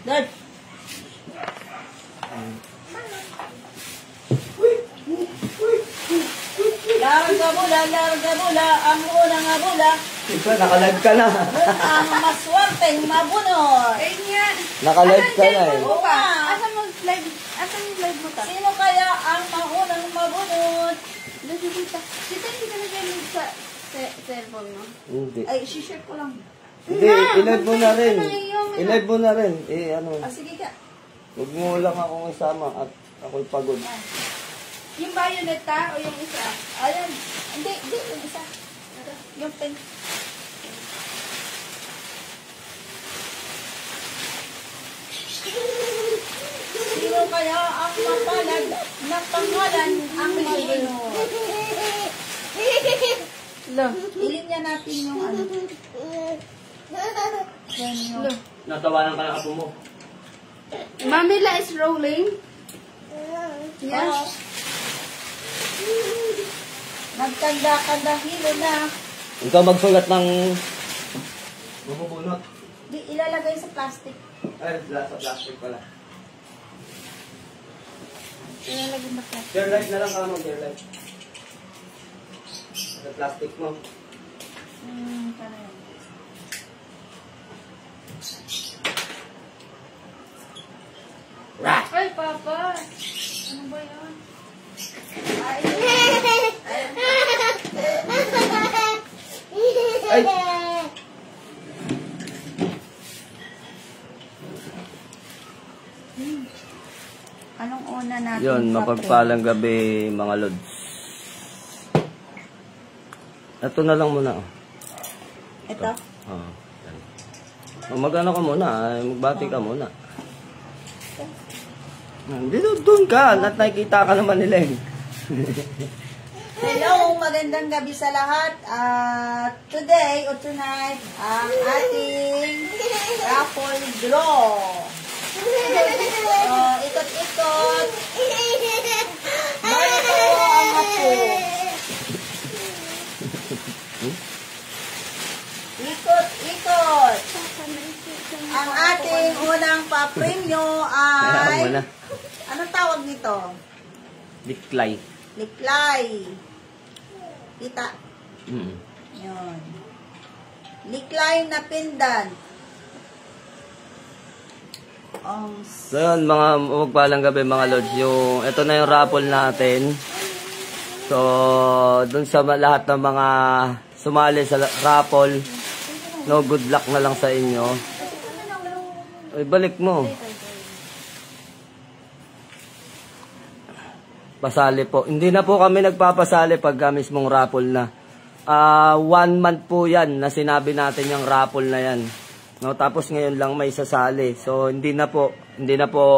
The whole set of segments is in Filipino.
Dad. Larga mula, ang unang abula. Ito, nakalive ka na. Ang maswerteng mabunod. Nakalive ka na eh. Oo nga. Asan yung live mo ta? Sino kaya ang maunang mabunod? Dito. Dito hindi ka nag-live sa cellphone mo. Hindi. Ay, share ko lang. Hindi, i-live mo na rin. I-live mo na rin. Sige ka. Huwag mo lang akong isama at ako'y pagod. Yung bayoneta o yung isa? Ayan. Hindi, yung isa. Yung pink. Sino kaya ang mapalag ng pangalan ang mabunod? Ilinya natin yung ano. Natawanan ka ng apo mo. Mamila is rolling. Yes. Nagkanda-kanda hilo na. Ikaw magsulat ng mabubunot. Di ilalagay sa plastic. Ay, sa plastic pala. Ilalagay na plastic. Share light na lang ka mo, share light. Sa plastic mo. Kaya yun. Ay, Papa. Ano ba yun? Ay. Anong una natin? Yun, mapagpalang gabi mga lods. Ito na lang muna. Ito? Oo. Mag-ano ka muna, magbati ka muna. Dito, doon ka, at nakikita ka naman nila eh. Hello, magandang gabi sa lahat. Today or tonight, ang ating raffle draw. Ikot-ikot. Marito ang apo. Ikot-ikot. Ang ating unang papremyo ay... Anong tawag nito? Liklay. Liklay. Kita. Yun. Liklay na pendant. So yun, mga mapagpalang gabi mga lods. Ito na yung raffle natin. So, dun sa lahat ng mga sumali sa raffle, no, good luck na lang sa inyo. Ay, balik mo. Pasali po. Hindi na po kami nagpapasali pagka mismong raffle na. 1 month po yan na sinabi natin yung raffle na yan. No, tapos ngayon lang may sasali. So hindi na po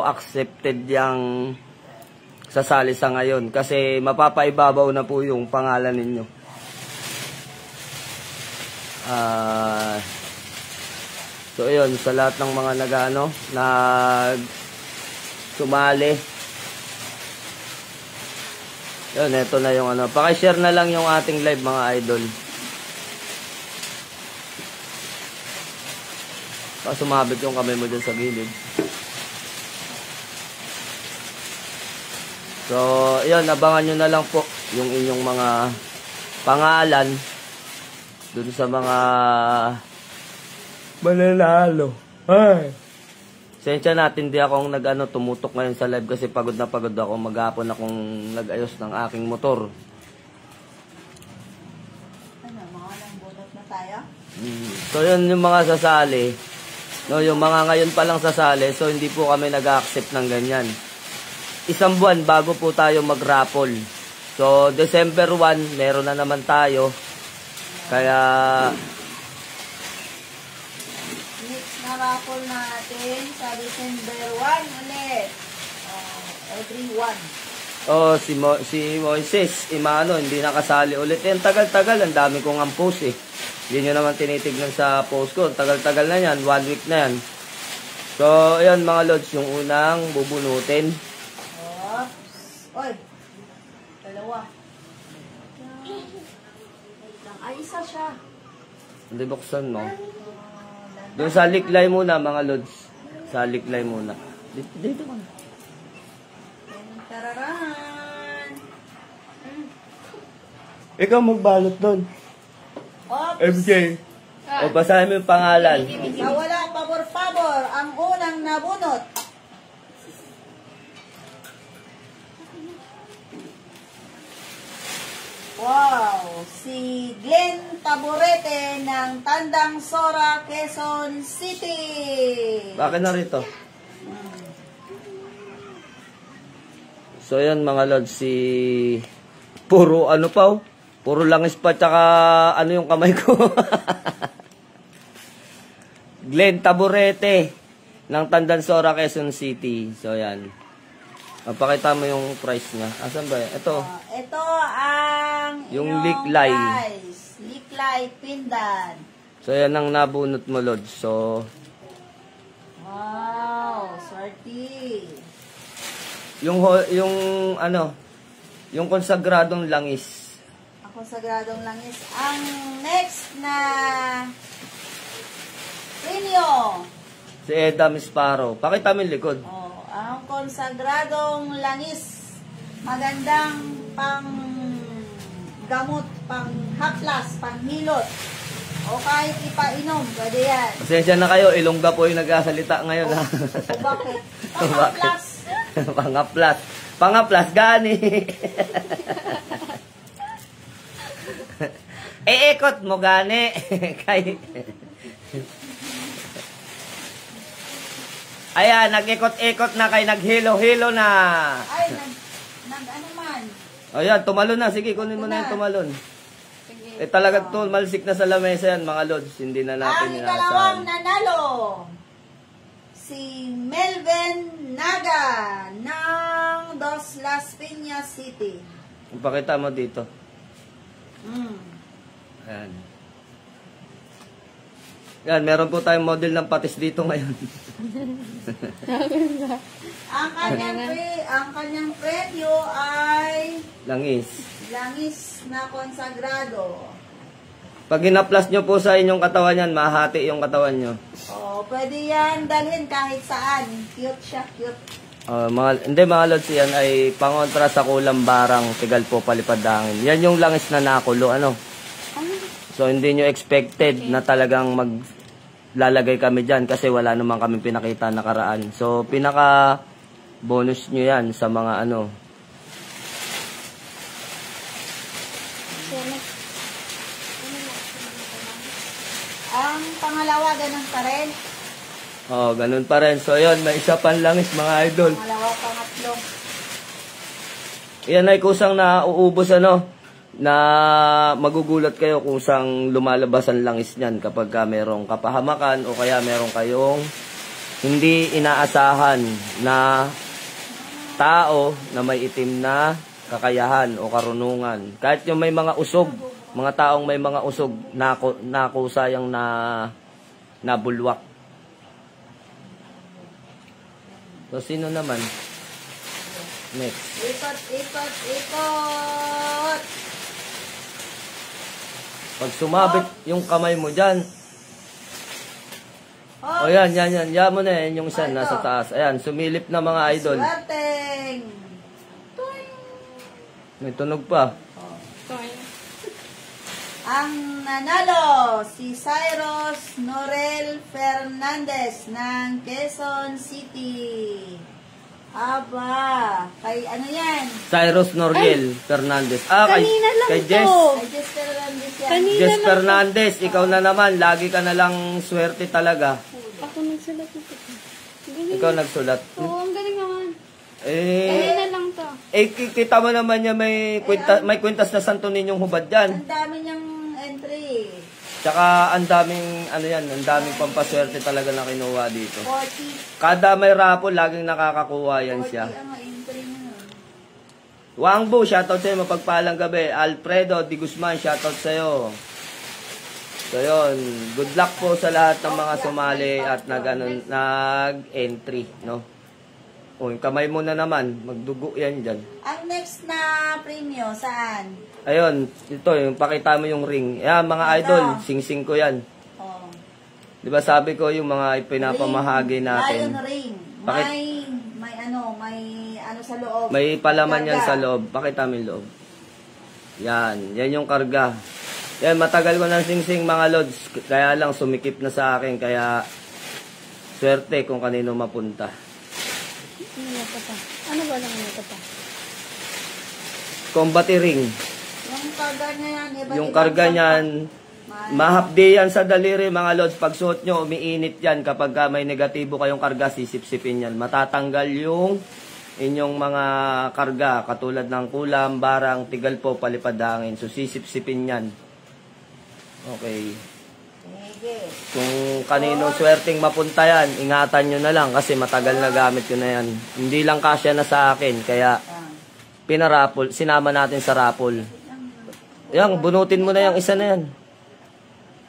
accepted yung sasali sa ngayon kasi mapapaibabaw na po yung pangalan ninyo. So ayun, sa lahat ng mga nag sumali. Yun, ito na yung paki-share na lang yung ating live mga idol. Sumabit yung kamay mo dyan sa gilid. So, yun, abangan nyo na lang po yung inyong mga pangalan dun sa mga mananalo. Ay! Sensya natin, di akong tumutok ngayon sa live kasi pagod na pagod ako. Maghapon akong nag-ayos ng aking motor. Ano, mga bunot na tayo? So, yun yung mga sasali. No, yung mga ngayon pa lang sasali, so hindi po kami nag-accept ng ganyan. 1 buwan bago po tayo mag-raffle. So, December 1, meron na naman tayo. Kaya, Next na raffle natin sa December 1 ulit. Everyone. si Moises, Imano, hindi nakasali ulit. Ang tagal-tagal, ang dami kong ang post eh. Hindi nyo naman tinitignan sa post ko. Tagal-tagal na yan. 1 week na yan. So, ayan mga lods, yung unang bubunutin. Oy. Dalawa. Ay, isa siya. Hindi buksan, no? Doon sa liklay muna, mga lods. Sa liklay muna. Dito ka. Tararan. Ikaw magbalot doon. Oops. MJ. O basahin mo yung pangalan. Nawala pabor-pabor ang unang nabunot. Wow! Si Glenn Taburete ng Tandang Sora, Quezon City. Bakit narito? So yan mga lods, si puro ano pa oh. Puro langis pa tsaka ano yung kamay ko. Glenn Taburete ng Tandansora, Quezon City. So yan. Papakita mo yung price niya. Asan ba yan? Ito. Ito ang Yung iyong liklay. price. Liklay Pindan. So yan ang nabunot mo lods. So Wow! Swerte. yung ano, yung konsagradong langis. Ako sagradong langis. Ang next na premium. Si Edam Sparrow. Pakita mo yung likod. Oh, ang konsagradong langis. Magandang pang gamot, pang haplas, pang hilot. O kahit ipainom, pwede yan. Pasensya na kayo, Ilongga po yung nagsasalita ngayon ha. O bakit? Pang Bakit? haplas. Pangaplas. Pangaplas, gani. Ekot mo gani. Kay... Ayan, nag-ikot-ikot na kay naghilo-hilo na. Ay, ano man. Ayan, tumalon na. Sige, kunin mo na yung tumalon. Eh talaga to, malsik na sa lamesa yan mga lods. Hindi na natin Ang ikalawang inaasahan. nanalo, si Melvin Naga ng Dos Las Piñas City. Ipakita mo dito. Ayan. Yan, meron po tayong model ng patis dito ngayon. Ang kanyang premyo ay Langis. langis na konsagrado. Pag inaplas nyo po sa inyong katawan yan, mahati yung katawan nyo. Oh, pwede yan dalhin kahit saan. Cute siya, cute. Hindi mga lods, yan ay pangontra sa kulang barang, tigal po palipad hangin. Yan yung langis na nakulo, ano? So hindi nyo expected na talagang maglalagay kami dyan kasi wala naman kami pinakita nakaraan. So pinaka bonus nyo yan sa mga ano. Ang pangalawa, ganun pa rin. Oh, ganun pa rin. So yun, may isa pang langis mga idol. Pangalawa, pangatlo. Yan ay kusang nauubos ano, na magugulat kayo kung saan lumalabas ang langis niyan kapag merong kapahamakan o kaya meron kayong hindi inaasahan na tao na may itim na kakayahan o karunungan. Kahit yung may mga usog, mga taong may mga usog, nakusayang nabulwak. So, sino naman? Next. Ikot, ikot, ikot. Pag sumabit yung kamay mo dyan, Oh, o yan, yan mo na yan, yung isa Ito. nasa taas. Ayan, sumilip na mga idol. Swerteng. May tunog pa. Ang nanalo, si Cyrus Norel Fernandez ng Quezon City. Aba, kay ano yan? Cyrus Noriel Fernandez. Kanina lang kay to. Jess. Kay Jess Fernandez yan. Kanina Jess lang. Fernandez, ikaw na naman. Lagi ka na lang swerte talaga. Ako nagsulat nito. Galing. Ikaw nagsulat. Oo, ang galing naman. Eh, Kanina lang to. kita mo naman niya may kwintas na Santo Ninyong hubad dyan. Ang dami niyang entry. Tsaka ang daming, ano yan, ang daming pampaswerte talaga na kinuha dito. 40. Kada may rapo, laging nakakakuha yan 40 siya. ang entry niya. Wangbo, shoutout sa'yo, mapagpalang gabi. Alfredo Di Guzman, shoutout sa'yo. So yun, good luck po sa lahat ng mga sumali at nag-entry, no? O, yung kamay mo na naman, magdugo yan dyan. Ang next na premium, saan? Ayun, ito, yung pakita mo yung ring. Yan, mga idol, sing-sing ko yan. Oh. Di ba sabi ko yung mga ipinapamahagi natin. Lion ring. Bakit? May ano sa loob. May palaman yan Karga. sa loob. Pakita mo yung loob. Yan yung karga. Yan, matagal ko ng singsing mga lods. Kaya lang sumikip na sa akin. Kaya swerte kung kanino mapunta. Ano ba lang ito pa? Combat ring. Yung karga niya yan. Yung karga niyan, mahapdi yan sa daliri mga lods. Pag suot nyo, umiinit yan. Kapag may negatibo kayong karga, sisipsipin yan. Matatanggal yung inyong mga karga. Katulad ng kulam, barang, tigal po, palipad hangin. So sisipsipin yan. Okay. Sige. Kung kanino swerteng mapunta yan, ingatan nyo na lang kasi matagal na gamit ko na yan. Hindi lang kasya na sa akin, kaya pinarapol, sinama natin sa rapol. Yan, bunutin mo na yung isa na yan.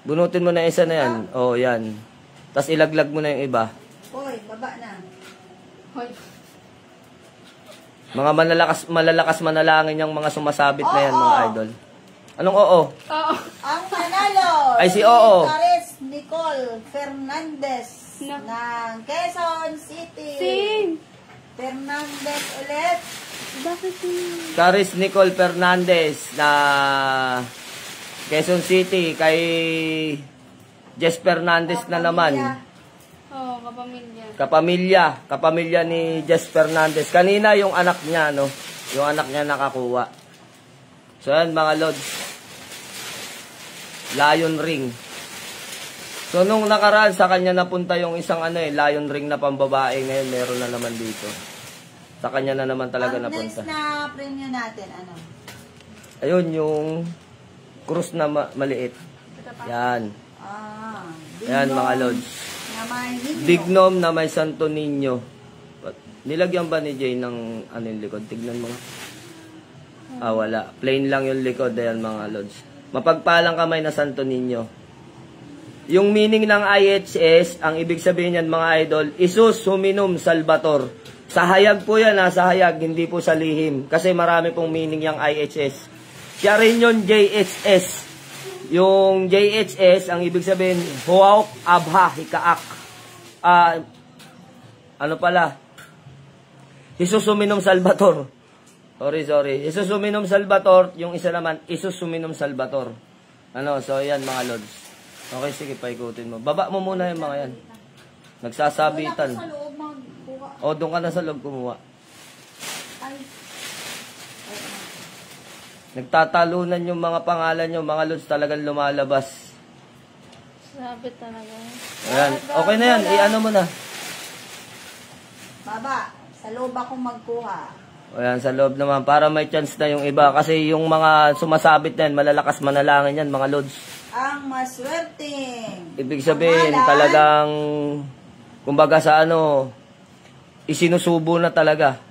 Bunutin mo na yung isa na yan. Oh, yan. Tapos ilaglag mo na yung iba. Hoy, baba na. Hoy. Mga malalakas manalangin yung mga sumasabit na yan, mga idol. Anong oo? Oo. Ang nanalo Ay, si Oo. Caris Nicole Fernandez Na- ng Quezon City. Sing. Fernandez ulit. Bakit yun? Caris Nicole Fernandez na Quezon City kay Jess Fernandez na naman. Oo, kapamilya. Kapamilya ni Jess Fernandez. Kanina yung anak niya, no? Yung anak niya nakakuha. So yan mga lods. Lion ring. So nung nakaraan sa kanya napunta yung isang lion ring na pambabae, ngayon meron na naman dito. Sa kanya na naman talaga Ang napunta. next na premium natin, ano? Ayun yung krus na maliit. Yan. Ayan mga lods. Na may ninyo. Dignom na may Santo Niño. Nilagyan ba ni Jay ng yung likod? Tignan mo. Wala. Plain lang yung likod. Ayan mga lods. Mapagpalang kamay na Santo Niño. Yung meaning ng IHS, ang ibig sabihin yan mga idol, Isus Huminum Salvator. Sa hayag po yan sa hayag, hindi po sa lihim. Kasi marami pong meaning yung IHS. Siya rin yung JHS. Yung JHS, ang ibig sabihin, Huauk Abha Hikaak. Ano pala? Isus Huminum Salvator. Sorry. Isus Huminum Salvator, yung isa naman, Isus Huminum Salvator. So yan mga lods. Okay, sige, paikutin mo. Baba mo muna yung mga yan. Nagsasabitan. Wala ko sa loob magkuha. O, doon ka na sa loob kumuha. Ay. Nagtatalunan yung mga pangalan nyo, mga lods talagang lumalabas. Sabit talaga. Ayan, okay na yan, i-ano mo na. Baba. Sa loob ako magkuha. Ayan, sa loob naman, para may chance na yung iba. Kasi yung mga sumasabit na yan, malalakas manalangin yan, mga lods. Ang maswerteng. Ibig sabihin, pangalan, talagang, kumbaga sa isinusubo na talaga.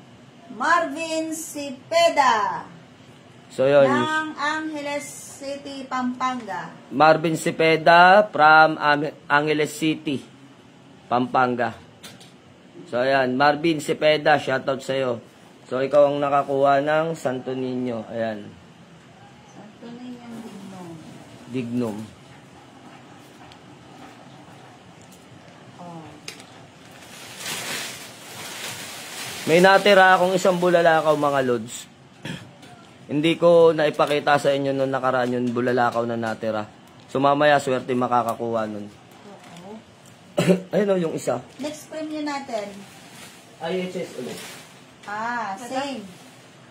Marvin Cepeda. So yun, Ng Angeles City, Pampanga. Marvin Cepeda from Angeles City, Pampanga. So ayan, Marvin Cepeda, shoutout sa'yo. So ikaw ang nakakuha ng Santo Niño. Ayan, Santo Niñong Dignon. Dignum. Oh. May natira akong isang bulalakaw mga lods. Hindi ko naipakita sa inyo nung nakaraan yung bulalakaw na natira. So mamaya swerte makakakuha nun. Oo. Ayun yung isa. Next premium natin. IHS ulit. Same.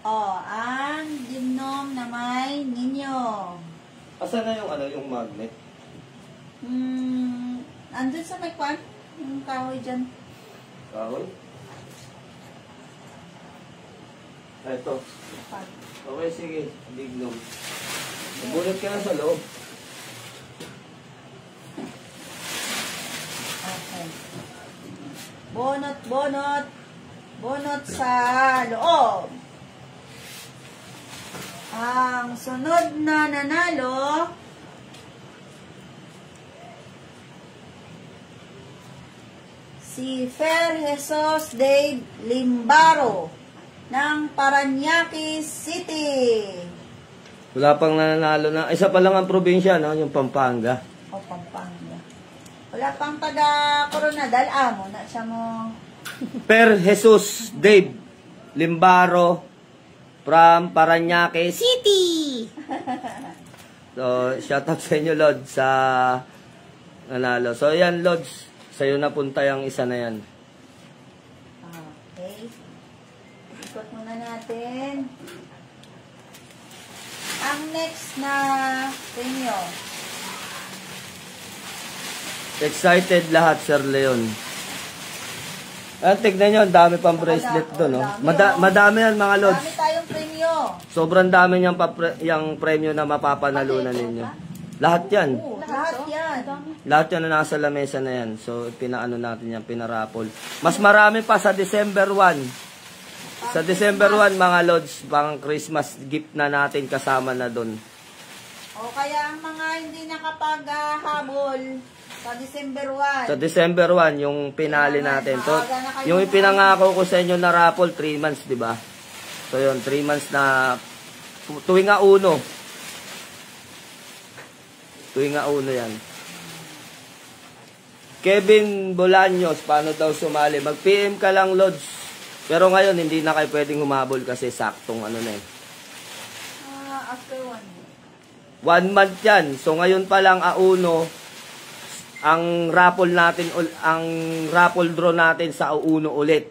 Ang Dignom na may ninyo. Asan na yung magnet? Andun sa may kwan? Yung kahoy dyan. Kahoy? Ito. Okay, sige. Dignum. Bunot ka na sa loob. Okay. Bonot sa loob. Ang sunod na nanalo si Fer Jesus de Limbaro ng Paranaque City. Wala pang nananalo na. Isa pa lang ang probinsya, no? Yung Pampanga. Pampanga. Wala pang taga Coronadal. Amo na siya mo. Per Jesus Dave Limbaro from Parañaque City. So, shoutout sa inyo, Lord, sa nanalo. So, yan, Lord, sa'yo na punta yung isa na yan. Okay. Ikot muna natin. Ang next na premio. Excited lahat, Sir Leon. Tignan nyo, ang dami pang bracelet doon, no? Madami yan, mga Lods. Dami tayong premio. Sobrang dami niyang yung premyo na mapapanalunan ninyo. Lahat yan. Lahat yan. Lahat yan na nasa lamesa na yan. So, pinaano natin yan, pinarapol. Mas marami pa sa December 1. Sa December 1, mga Lods, pang Christmas gift na natin kasama na doon. O kaya ang mga hindi nakapaghabol sa December 1. Sa December 1, yung pinali natin. So, yung ipinangako ko sa inyo na raffle, 3 months, di ba? So, yun, 3 months na tuwing nga uno. Tuwing nga uno yan. Kevin Bolaños, paano daw sumali? Mag-PM ka lang, Lods. Pero ngayon, hindi na kayo pwedeng humabol kasi saktong ano na eh. After 1 1 month yan. So, ngayon pa lang, auno, ang raffle natin, ang raffle draw natin sa auno ulit.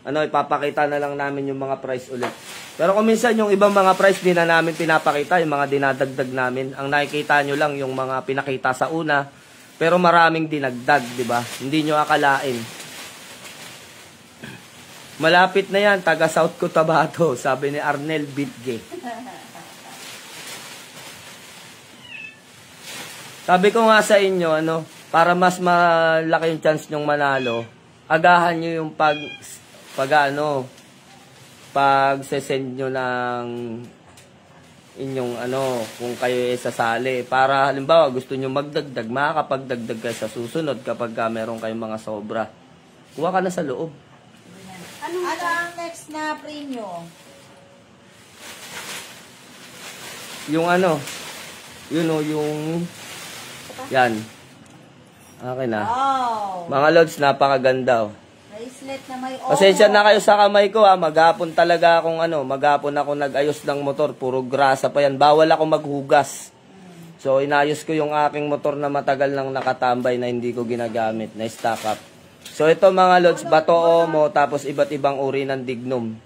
Ano, ipapakita na lang namin yung mga price ulit. Pero kung minsan yung ibang mga price, di na namin pinapakita, yung mga dinadagdag namin. Ang nakikita nyo lang yung mga pinakita sa una, pero maraming dinagdag, di ba? Hindi nyo akalain. Malapit na yan, taga South Cotabato, sabi ni Arnel Bitge. Sabi ko nga sa inyo, ano, para mas malaki yung chance nyong manalo, agahan nyo yung pag-send nyo ng inyong kung kayo sasali. Para halimbawa gusto nyo magdagdag, makakapagdagdag kayo sa susunod kapag meron kayong mga sobra. Kuha ka na sa loob. Ano ang next na premium? Yung yung yan. Okay na. Wow! Mga Lods, napakaganda. Bracelet na may Pasensya na kayo sa kamay ko, maghapon talaga akong maghapon ako nag-ayos ng motor, puro grasa pa yan. Bawal ako maghugas. So inayos ko yung aking motor na matagal nang nakatambay na hindi ko ginagamit, na stock up. So ito mga Lods, bato mo, tapos iba't ibang uri ng dignum.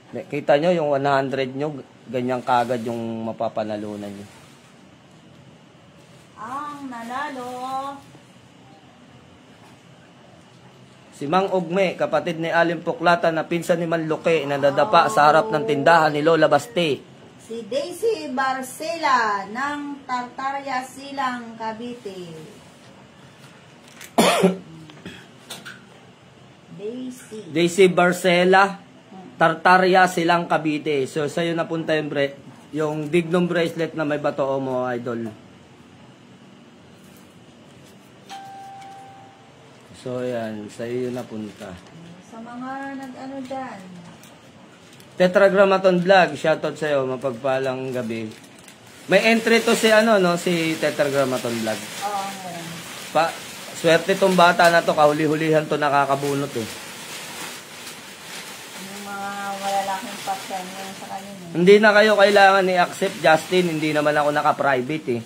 Kita nyo yung 100 nyo, ganyang kagad yung mapapanalunan nyo. Ang nanalo. Si Mang Ugme, kapatid ni Alim Puklata na pinsan ni Manluke na dadapa sa harap ng tindahan ni Lola Basti. Si Daisy Barcela ng Tartaria Silang, Cavite. Daisy Barcela, Tartaria Silang, Cavite. So sa'yo napunta yung dignum bracelet na may bato mo, idol. So, yan. Sa iyo napunta. Sa mga nag-ano dyan. Tetragrammaton Vlog. Shoutout sa'yo. Mapagpalang gabi. May entry to si si Tetragrammaton Vlog. Oo, meron. Swerte tong bata na to. Kahuli-hulihan to nakakabunot eh. Yung mga malalaking pasyan yun sa kanina. Hindi na kayo kailangan i-accept, Justin. Hindi naman ako naka-private eh.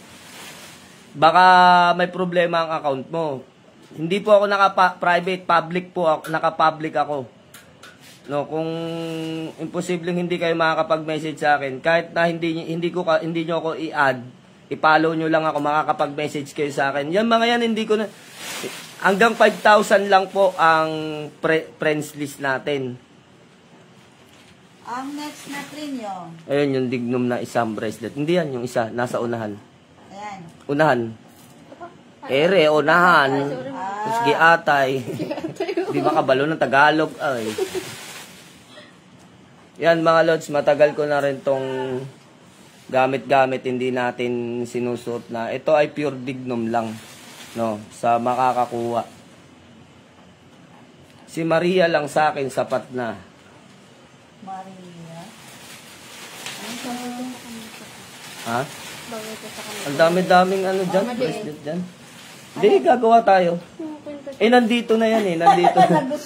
Baka may problema ang account mo. Hindi po ako naka-private, public po ako, naka-public ako. No, kung imposibleng hindi kayo makakapag-message sa akin, kahit na hindi niyo ako i-add, i-follow niyo lang ako, makakapag-message kayo sa akin. Yan mga yan hindi ko na hanggang 5,000 lang po ang friends list natin. Ang next na premium. Ayun yung dignum na isang bracelet. Hindi yan yung isa, nasa unahan. Ayan. Unahan. Ere, unahan. Tapos giatay. Di ba kabalo ng Tagalog? Ay. Yan mga Lods, matagal ko na rin tong gamit-gamit, hindi natin sinusuot na. Ito ay pure dignum lang. No, sa makakakuha. Si Maria lang sa akin, sapat na. Maria. Ha? Ang dami-daming dyan, bracelet dyan. Hindi, gagawa tayo. Eh, nandito na yan eh. Nandito.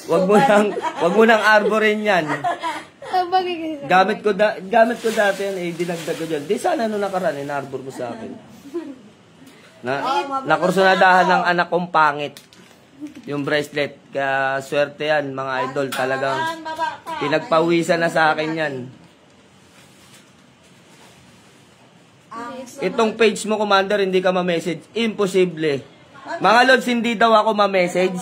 Wag mo nang arborin yan. Gamit ko dati yan eh. Dinagdag ko dyan. Di sana nung nakaraan, in-arbor mo sa akin. Nakursunadahan ng anak kong pangit. Yung bracelet. Kaya swerte yan, mga idol. Talagang pinagpawisan na sa akin yan. Itong page mo, Commander, hindi ka ma-message. Imposible. Mga lods, hindi daw ako ma-message.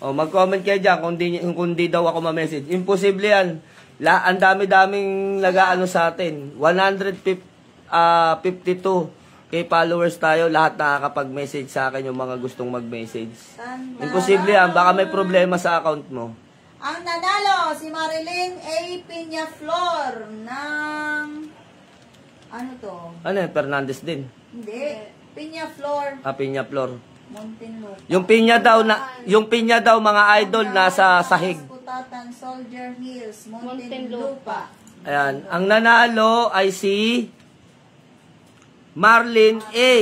O, mag-comment kayo dyan kung di daw ako ma-message. Imposible yan. Ang dami-daming nag-ano sa atin. 152 kay followers tayo. Lahat nakakapag-message sa akin yung mga gustong mag-message. Imposible yan. Baka may problema sa account mo. Ang nanalo, si Marilyn A. Piñaflor ng... Ano to? Ano yun? Fernandez din. Hindi. Piñaflor. Piñaflor. Muntinlupa. Yung pinya daw mga idol nasa sahig. Putatan, Soldier Hills, Muntinlupa. Ayan, ang nanalo ay si Marlin A.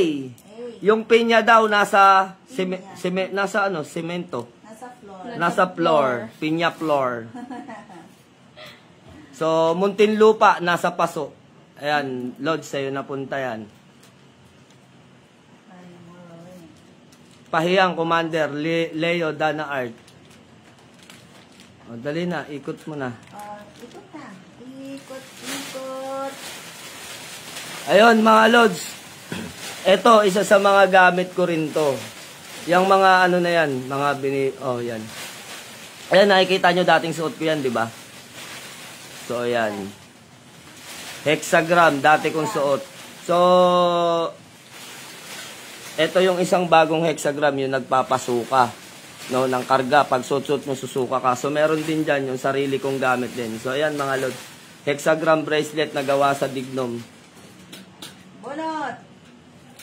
Yung pinya daw nasa semento. Nasa floor. Nasa floor, pinya floor. So, Muntinlupa nasa paso. Ayan, Lodge, sa'yo napunta yan. Pahiyang, Commander, Leo, Dana Art. O, dali na, ikot mo na. Ikot na. Ikot. Ayun, mga Lodge. Ito, isa sa mga gamit ko rin to. Yung mga ano na yan, mga yan. Ayan, nakikita nyo dating suot ko yan, di ba? So, ayan. Hexagram, dati kong suot. So, ito yung isang bagong hexagram, yung nagpapasuka, no, ng karga. Pag suot-suot mo, susuka ka. So, meron din dyan yung sarili kong gamit din. So, ayan mga lods. Hexagram bracelet na gawa sa Dignum. Bunot!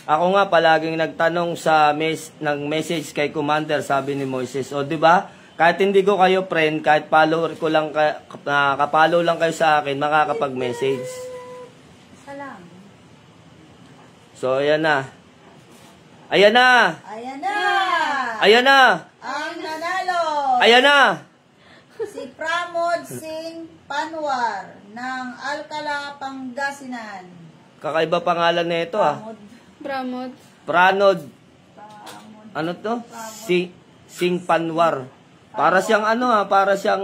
Ako nga, palaging nagtanong sa ng message kay Commander, sabi ni Moises. O, di ba? Kahit hindi ko kayo friend, kahit follower ko lang, kapalo lang kayo sa akin, makakapag-message. So, ayan na. Ayan na! Ayan na! Ayan na! Ang nanalo! Ayan na! Si Pramod Singh Panwar ng Alcala, Pangasinan. Kakaiba pangalan na ito ah. Pranod. Ano to? Singh Panwar. Para siyang para siyang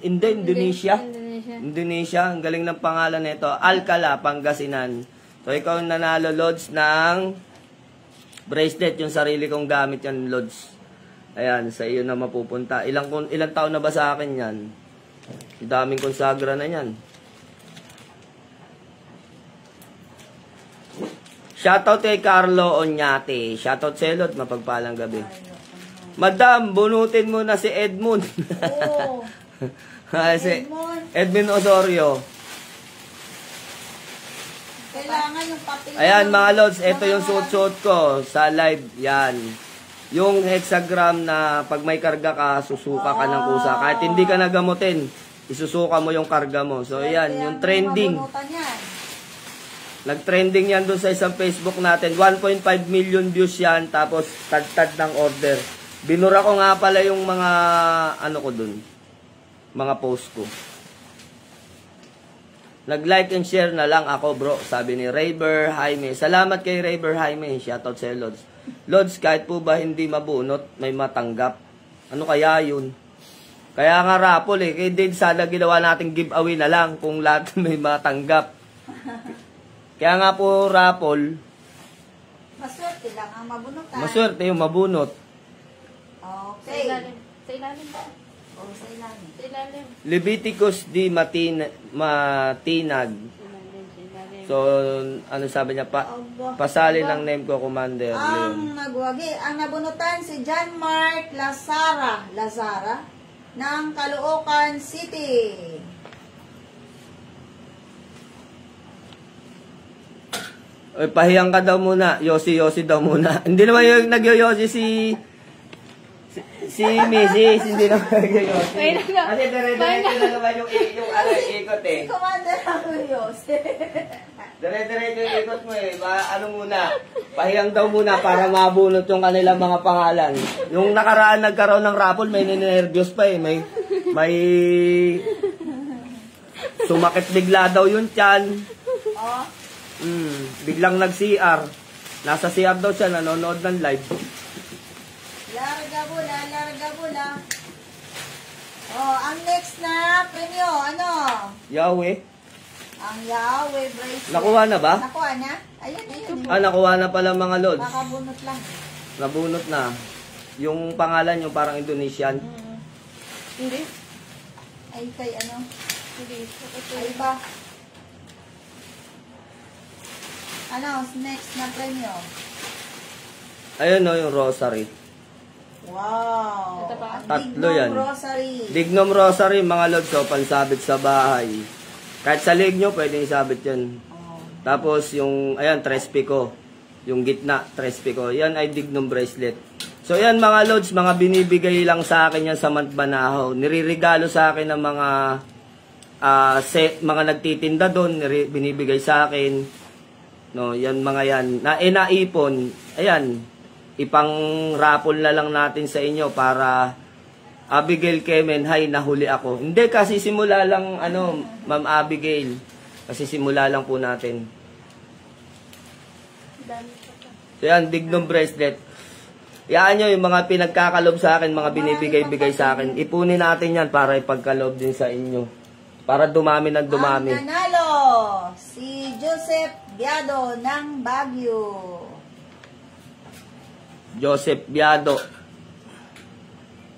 Indonesia. Indonesia. Ang galing ng pangalan nito. Alcala, Pangasinan. So, ikaw nanalo, Lods, ng bracelet. Yung sarili kong gamit yan, Lods. Ayan, sa iyo na mapupunta. Ilang taon na ba sa akin yan? Daming konsagra na yan. Shoutout kay Carlo Onyate. Shoutout sa Lod, mapagpalang gabi. Madam, bunutin mo na si Edmund. Oo. Si Edmund Osorio. Kailangan yung papel. Ayan mga Lods, ito yung suot-suot ko sa live. Yan. Yung hexagram na pag may karga ka, susuka ka ng kusa. Kahit hindi ka nagamutin, isusuka mo yung karga mo. So yan, yung trending. Nag-trending yan doon sa isang Facebook natin. 1.5 million views yan, tapos tad-tad ng order. Binura ko nga pala yung mga ano ko doon. Mga post ko. Nag-like and share na lang ako, bro. Sabi ni Rayber Jaime. Salamat kay Rayber Jaime. Shoutout sa Lods. Lods, kahit po ba hindi mabunot, may matanggap. Ano kaya yun? Kaya nga raffle eh. Kaya din sana ginawa natin giveaway na lang kung lahat may matanggap. Kaya nga po raffle. Maswerte lang ang mabunutan. Maswerte yung mabunot. Okay. Sa ilalim ba? O, sa ilalim. Sa ilalim. Leviticus di Matinag. So, ano sabi niya? Pasali ng name ko, Commander Leon. Ang nabunutan si John Mark Lazara ng Caloocan City. Oy, pahiyang ka daw muna. Yossi daw muna. Hindi naman yung nag-yosi si Si Mrs. hindi naman nag-yosi. May nag- Kasi dire-diretso na naman yung ikot eh. Si Commander Aguyos. Dire-diretso yung ikot mo eh. Ano muna, pahiyang daw muna para mabunot yung kanilang mga pangalan. Yung nakaraan nagkaroon ng raffle, may ninervyos pa eh. May sumakit bigla daw yung tiyan. Oh. Biglang nag-CR. Nasa CR daw siya, nanonood ng live. Larga bula. Oh, ang next na premyo, ano? Yahweh. Ang Yahweh bracelet. Nakuha na ba? Nakuha na? Ayun. Nakuha na pala mga lods. Makabunot lang. Nabunot na. Yung pangalan yung parang Indonesian. Hindi. Ay, kay ano? Hindi. Ay ba? Ano, next na premyo? Ayun o, yung rosary. Wow. Ito pa? Ang Tatlo Dignum yan. Rosary. Dignum rosary, mga lods, o, pansabit sa bahay. Kahit sa leg nyo, pwedeng isabit yan. Oh. Tapos yung, ayan, Trespico. Yung gitna, Trespico. Yan ay Dignum bracelet. So yan mga lods, mga binibigay lang sa akin yan sa Mantbanahaw. Niririgalo sa akin ng mga mga nagtitinda doon, binibigay sa akin. No, yan mga yan. Naipon, ayan, ipang raffle na lang natin sa inyo para Abigail Kemen, hay, nahuli ako. Hindi, kasi simula lang, Ma'am Abigail. Kasi simula lang po natin. So yan, Dignum bracelet. Yan nyo, yung mga pinagkakalob sa akin, mga binibigay-bigay sa akin. Ipunin natin yan para ipagkalob din sa inyo. Para dumami ng dumami. Ang nanalo, si Joseph Biado ng Baguio. Joseph Biado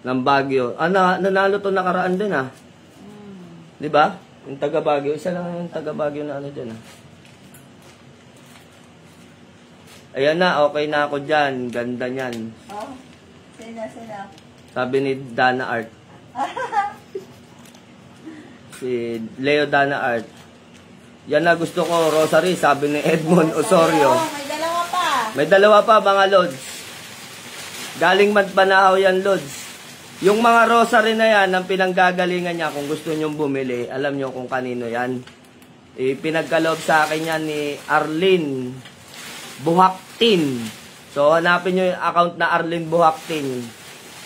ng Baguio. Nanalo to nakaraan din Di ba? Yung taga Baguio. Isa lang yung taga Baguio na dyan Ayan na, okay na ako dyan. Ganda niyan. Oh, sina. Sabi ni Dana Art. Si Leo Dana Art. Yan na gusto ko, Rosary, sabi ni Edmond Osorio. Oh, may dalawa pa. May dalawa pa, mga lods. Galing Mantbanahaw yan, lods. Yung mga rosary na yan, ang pinanggagalingan niya, kung gusto nyong bumili, alam nyo kung kanino yan. Pinagkaloob sa akin yan ni Arlene Buhaktin. So, hanapin nyo yung account na Arlene Buhaktin.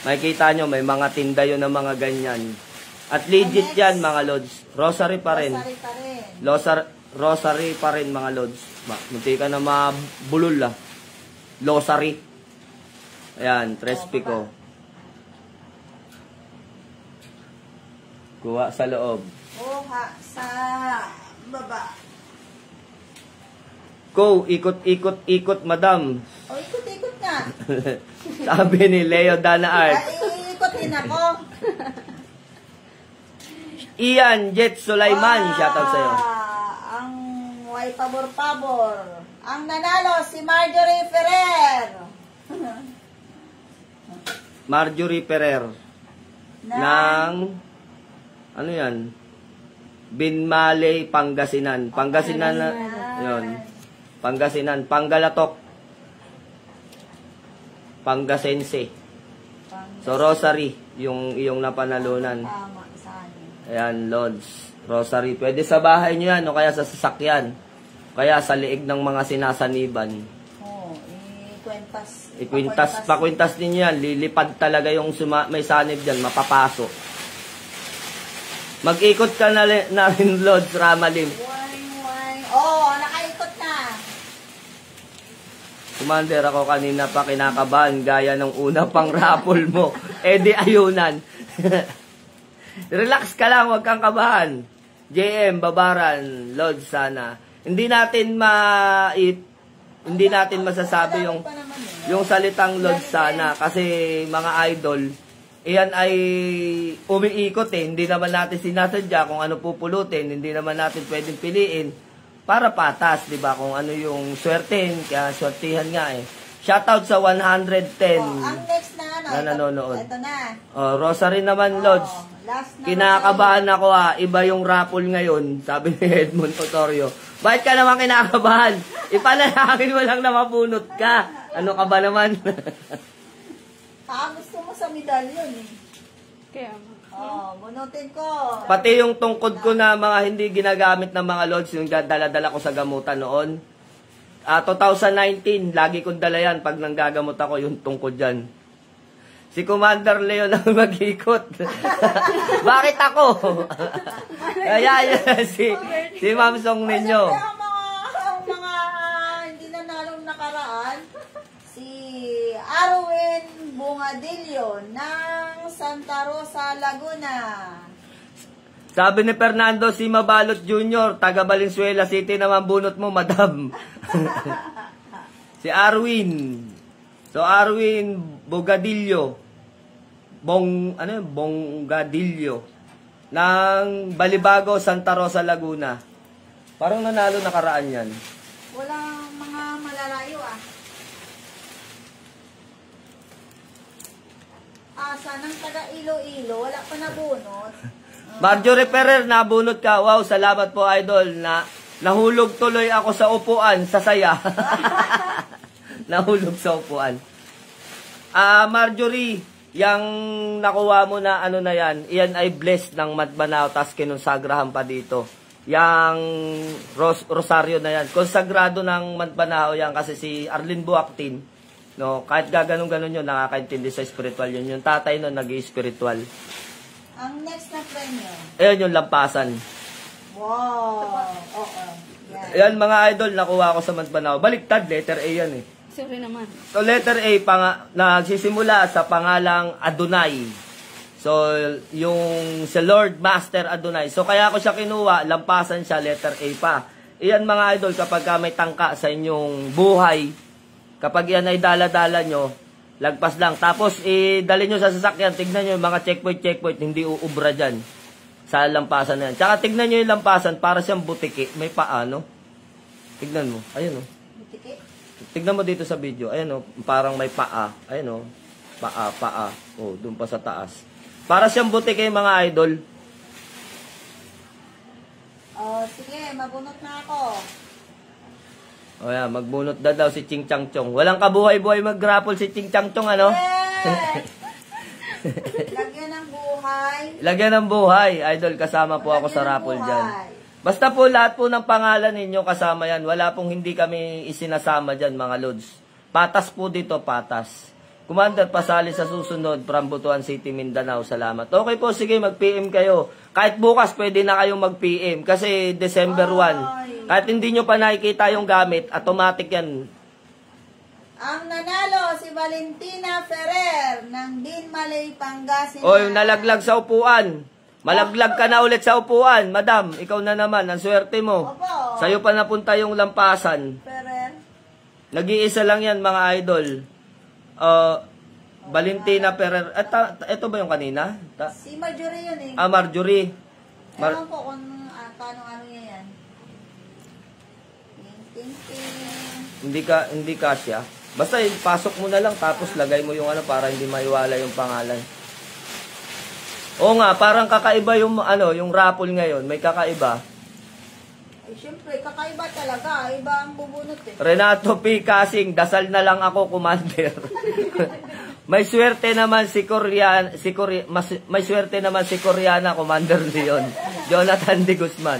Makikita nyo, may mga tinda yun ng mga ganyan. At legit yan, mga lods. Rosary pa rin. Rosary pa rin. Rosary pa rin, mga lods. Munti ka na mabulol, Losary. Ayan, Trespico. Kuha sa loob. Sa baba. Go, ikot, madam. O, ikot-ikot na. Sabi ni Leo Dana Art. Ay, ikotin ako. Ian Jet Sulaiman, shoutout sa'yo. Ang way pabor-pabor. Ang nanalo, si Marjorie Ferrer. Marjorie Ferrer. Ng, ano yan? Binmaley, Pangasinan. Pangasinan na, yun. Pangasinan, Panggalatok. Pangasense. So, Rosary, yung iyong napanalunan. Tama, saan? Ayan, Lods. Rosary. Pwede sa bahay nyo yan, o kaya sa sasakyan. Kaya sa liig ng mga sinasaniban. Oo, ikwintas. Pakwintas ninyo yan. Lilipad talaga yung may sanib dyan. Mapapasok. Mag-ikot ka na rin, Lods Ramalim. Oo, nakaikot na. Commander, ako kanina pa kinakabahan gaya ng una pang raffle mo. Di ayunan. Relax ka lang, huwag kang kabahan. JM, Babaran, Lods sana. Hindi natin masasabi yung salitang Lods sana kasi mga idol, iyan ay umiikot Hindi naman natin sinasadya kung ano pupulutin, hindi naman natin pwedeng piliin. Para patas, di ba? Kung ano yung swertein, kaya swertihan nga Shoutout sa 110 ang next na nanonood. Ito na. Rosary naman, Lods. Last na. Kinakabahan ako Iba yung raffle ngayon, sabi ni Edmond Osorio. Bakit ka naman kinakabahan? Ipanalangin mo lang na mabunot ka. Ano ka ba naman? Gusto mo sa medalyon eh. Kaya, Bunutin ko. Pati yung tungkod ko na mga hindi ginagamit ng mga lods, yung dala-dala ko sa gamutan noon. 2019, lagi kong dala yan pag nanggagamot ako, yung tungkod dyan. Si Commander Leon ang mag-ikot. Bakit ako? Kaya si Ma'am Song ninyo. Ang mga hindi nanalong nakaraan, si Arwin Bungadillo ng Santa Rosa, Laguna. Sabi ni Fernando, si Mabalot Jr., taga Valenzuela City naman bunot mo, madam. Si Arwin. So, Arwin Bogadillo. Bongadillo. Ng Balibago, Santa Rosa, Laguna. Parang nanalo nakaraan yan. Walang mga malalayo Sanang taga Iloilo, wala pa nabunot. Marjorie Ferrer, nabunot ka. Wow, salamat po, idol. Nahulog tuloy ako sa upuan, sa saya. Nahulog sa upuan. Marjorie, yung nakuha mo na ano na yan, iyan ay blessed ng Matbanao, tas kinonsagrahan pa dito. Yang Rosario na yan. Konsagrado ng Matbanao yan kasi si Arlene Buactin, no, kahit gaganon-ganon yun, nakakaintindi sa spiritual yun. Yung tatay nun, nag-i-spiritual. Ang next na premyo. Ayun yung lampasan. Wow. Oo. Yan. Ayan mga idol, nakuha ko sa Matbanao. Baliktad, letter A yan eh. sorry naman. So letter A, nagsisimula sa pangalang Adonai. So yung si Lord Master Adonai. So kaya ko siya kinuha, lampasan siya, letter A pa. Iyan mga idol, kapag may tangka sa inyong buhay, kapag yan ay dala-dala nyo, lagpas lang. Tapos idali nyo sa sasakyan, tignan nyo yung mga checkpoint, hindi uubra dyan sa lampasan na yan. Tsaka tignan nyo yung lampasan, para siyang butiki. May paano? Tignan mo. Ayun o. Butiki? Tignan mo dito sa video. Ayun o. Parang may paa. Ayun o. Paa. O, dun pa sa taas. Para siyang butiki mga idol. Sige, mabunot na ako. O yan, magbunot daw si Ching Chang Chong. Walang kabuhay-buhay mag-grapple si Ching Chang Chong, ano? Yes! Lagyan ng buhay. Lagyan ng buhay. Idol, kasama po ako sa raffle dyan. Basta po lahat po ng pangalan ninyo kasama yan. Wala pong hindi kami isinasama dyan mga lods. Patas po dito, patas. Commander, pasali sa susunod from Butuan City, Mindanao. Salamat. Okay po, sige, mag-PM kayo. Kahit bukas, pwede na kayong mag-PM. Kasi December 1. Kahit hindi nyo pa nakikita yung gamit, automatic yan. Ang nanalo, si Valentina Ferrer ng Dinmalay, Pangasinan. O, yung nalaglag sa upuan. Malaglag ka na ulit sa upuan. Madam, ikaw na naman. Ang swerte mo. Opo. Sa'yo pa napunta yung lampasan. Ferrer. Nag-iisa lang yan, mga idol. Valentina Ferrer. Ito ba yung kanina? Si Marjorie yun eh. Marjorie. Ewan ko kung paano yan. Ting. Hindi kasya. Basta pasok mo na lang tapos lagay mo yung ano para hindi maiwala yung pangalan. Oo nga, parang kakaiba yung yung raffle ngayon. May kakaiba. Ay, syempre, kakaiba talaga. Iba ang bubunot eh. Renato P. Kasing, dasal na lang ako, Commander. May swerte naman si may swerte naman si Koreana, Commander Leon. Jonathan D. Guzman.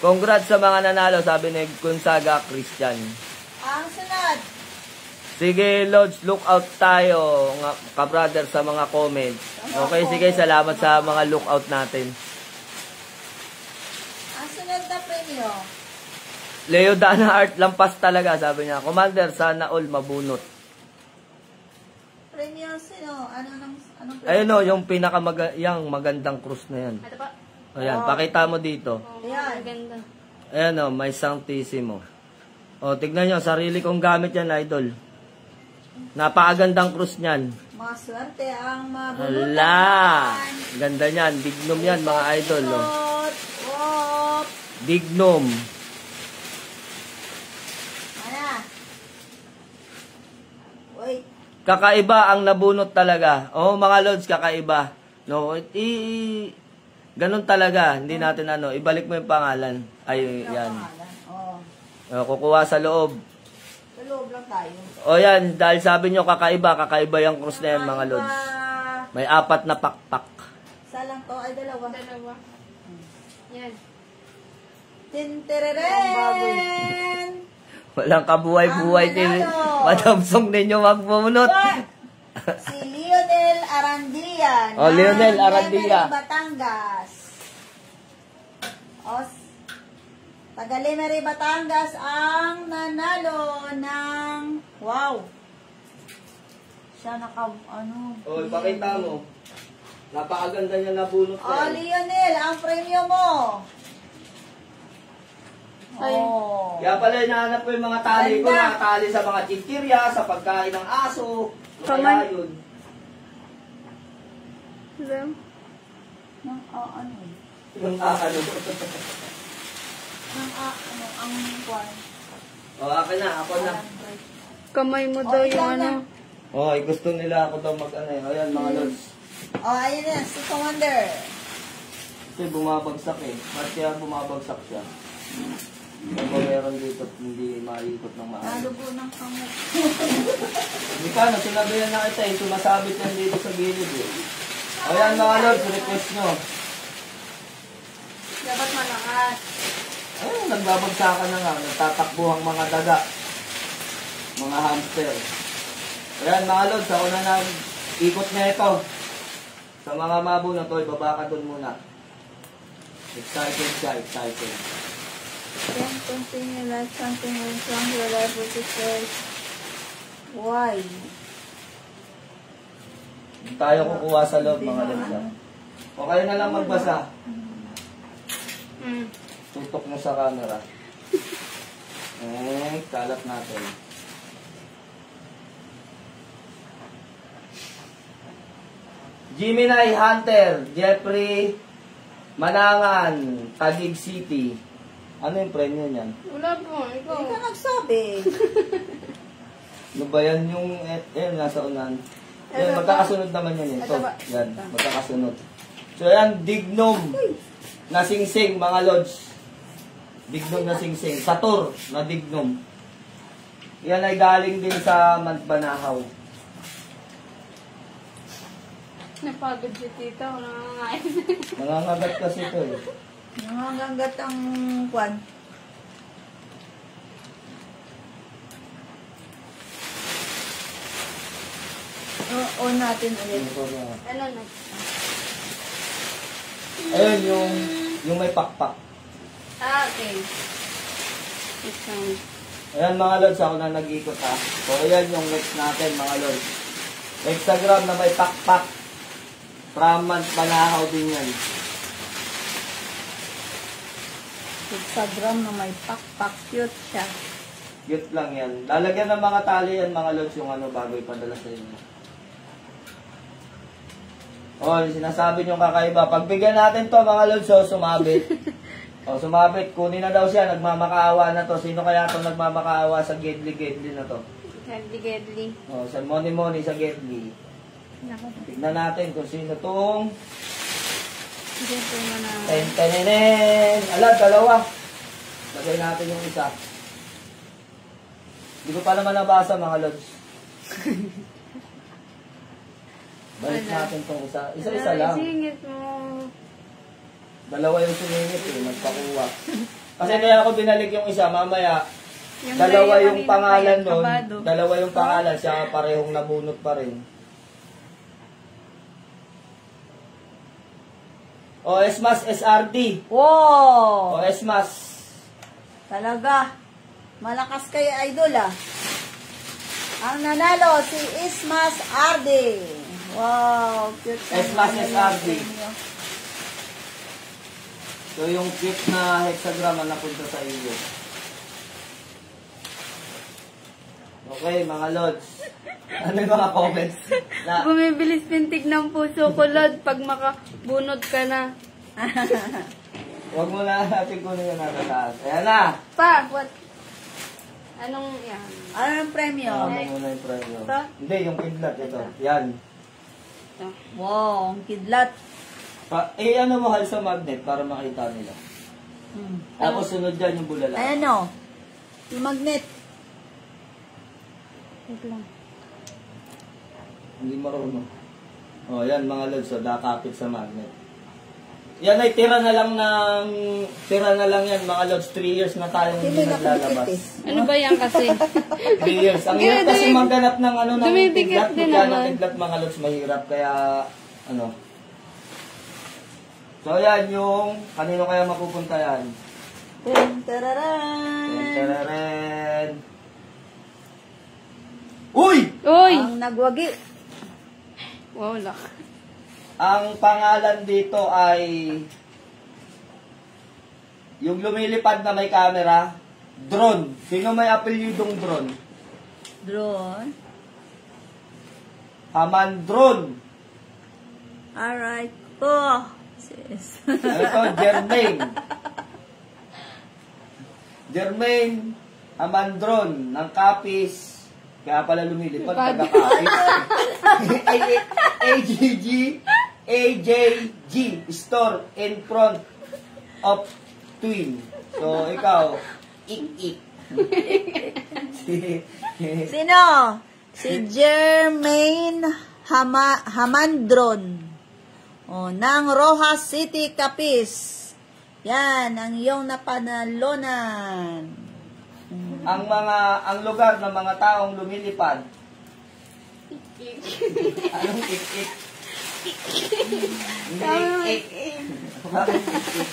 Congrats sa mga nanalo, sabi ni Gonzaga Christian. Ang sunod. Sige, Lods, look out tayo, ka-brother, sa mga comments. Okay, sige, salamat sa mga look out natin. Ang sunod na premyo. Leo Dana Art, lampas talaga, sabi niya. Commander, sana all mabunot. Premyo sino? Anong premyo? Ayun o, yung yung magandang cruise na yan. Ito pa. Ayan, pakita mo dito. Ayan. Maganda. Ayan o, may Sanctissimo. O, tignan nyo, sarili kong gamit yan, idol. Napakagandang cruise niyan. Mga swerte ang mabunutan. Hala! Ganda niyan. Dignum yan, mga idol. O. Wop! Dignum. Ano? Wait. Kakaiba ang nabunot talaga. Oh, mga lods, kakaiba. No, ganun talaga. Hindi natin ibalik mo yung pangalan. Ay, yan. Kukuha sa loob. Sa loob lang tayo. O yan, dahil sabi nyo kakaiba yung cruise na yan, mga lods. May 4 na pakpak. Isa lang to, ay dalawa. Dalawa. Yan. Tintereren! Walang kabuhay-buhay Ang din. nanalo. Madamsong ninyo magbunot. Si Lionel Arandia. Oh, Lionel ng Arandia. Lemery, Batangas. Taga Lemery, Batangas ang nanalo ng wow. Siya Oh, ipakita mo. Napakaganda niya nabunot Oh, Lionel, ang premyo mo. Ay. Oh. Kaya pala hinahanap ko yung mga tali ko, Ganda. nakatali sa mga chichirya, sa pagkain ng aso. Kamay. Kaya yun. Alam. Nang ano? Yung ano. Nang ano ang kwan. O, akin na, ako na. Kamay mo daw yung ikaw na. ano. Oh, gusto nila ako daw mag-ano eh. Ayan, mga lods. Oh, ayun na, si Commander. Kasi bumabagsak eh. Ba't kaya bumabagsak siya? Kung ba meron dito, hindi maikot ng maayos. Nalubo ng kamot. Hindi ka, sinabihan na kita eh. Sumasabit yan dito sa gilid eh. Ayan mga lods, request nyo. Dapat malakas. Ayun, nagbabagsakan na nga. Nagtatakbuhang mga daga. Mga hamster. Ayan mga lods, ako na nag-ikot na ito. Sa mga mabo na to, ibaba ka dun muna. Excited siya, excited. Then continue like something when from your life will be said. Why? Hindi tayo kukuha sa loob mga lods. O kayo na lang magbasa. Tutok mo sa camera. Kalat natin. Gemini Hunter, Jeffrey Manangan, Taguig City. Ano yung premyo niyan? Wala po, ikaw. Hindi ka nagsabi. Ano ba yan yung, nasa unan? Yan, magkakasunod naman yan. Ito, yan, magkakasunod. So yan, Dignum na singsing, mga lods. Dignum na singsing. Satur na Dignum. Yan ay galing din sa Banahaw. Napagod si tita. Wala nga ngayon. Nangangagat kasi ito eh. Nangangagat ang kwan. On natin ulit. Ano na? Ayun, yung may pakpak. Ah, okay. Isang. Ayan mga lods, ako na nag-ikot ha. So ayan yung next natin mga lods. Hexagram na may pakpak. From Banahaw din yan. Hexagram na may pakpak. Cute siya. Cute lang yan. Lalagyan ng mga tali yan mga lods yung ano bago ipadala sa inyo. Oh, sinasabi nyo kakaiba. Pagbigyan natin to mga lods, so sumabit. O, sumabit. Kunin na daw siya. Nagmamakaawa na to. Sino kaya itong nagmamakaawa sa Gedli na to? Gedli. O, sa Moni sa Gedli. Tignan natin kung sino itong Diyan po mo na. Tentenenen. Ala, dalawa. Lagay natin yung isa. Hindi ko pa naman nabasa mga lods. Balik natin itong isa. Isa-isa lang. Singit mo. Dalawa yung sumingit eh, nagpakuha. Kasi kaya ako binalik yung isa, mamaya, Yung dalawa Rhea yung kanina pangalan pa yan, nun, kabado. dalawa yung pangalan, siya parehong nabunot pa rin. O, Esmas SRD. Wow! O, Esmas. Talaga. Malakas kayo, idol ah. Ang nanalo, si Ismas Arde. Wow, cute. Esmas SRD. So, yung cute na hexagram ang napunta sa iyo. Okay, mga lods. Ano yung mga comments? Na, Bumibilis pintig ng puso ko, Lord, pag makabunod ka na. huwag mo na natin kunin yung nasa taas. Ayan na! Pa, what? Anong yan? Ano yung premyo? Ano muna yung premyo? Ito? Hindi, yung kidlat. Ito. Yan. Ito. Wow, ang kidlat. Ano mo hal sa magnet para makita nila. Tapos sunod dyan yung bulala. Ayan o. Yung magnet. Wait lang. Hindi marunong. Oh, yan mga lods, so nakapit sa magnet. Yan ay tira na lang yan mga lods, 3 years na tayong hindi naglalabas. Ano ba yan kasi? 3 years. Ang hirap kasi magganap ng ano ng dumidikit tiglat, din kaya ng naman. tiglat mga lods mahirap, kaya ano. So yan yung, kanino kaya mapupunta yan? Tararan. Tararen. Uy! Uy! Ang nagwagi. Wow, lak. Ang pangalan dito ay yung lumilipad na may camera, drone. Sino may apelyidong drone? Drone. Haman drone. Alright po. Sis. Ano to? Jermaine. Jermaine Amandron ng Capiz. Kaya pala lumilipad, taga Capiz. AJG store in front of Twin. So, ikaw, ik-ik. Sino? Si Jermaine Hamandron. Ng Rojas City, Capiz. Yan, ang iyong napanalunan. Ang lugar ng mga taong lumilipad. Anong ik-ik? Hindi ik-ik. Bakit ik-ik?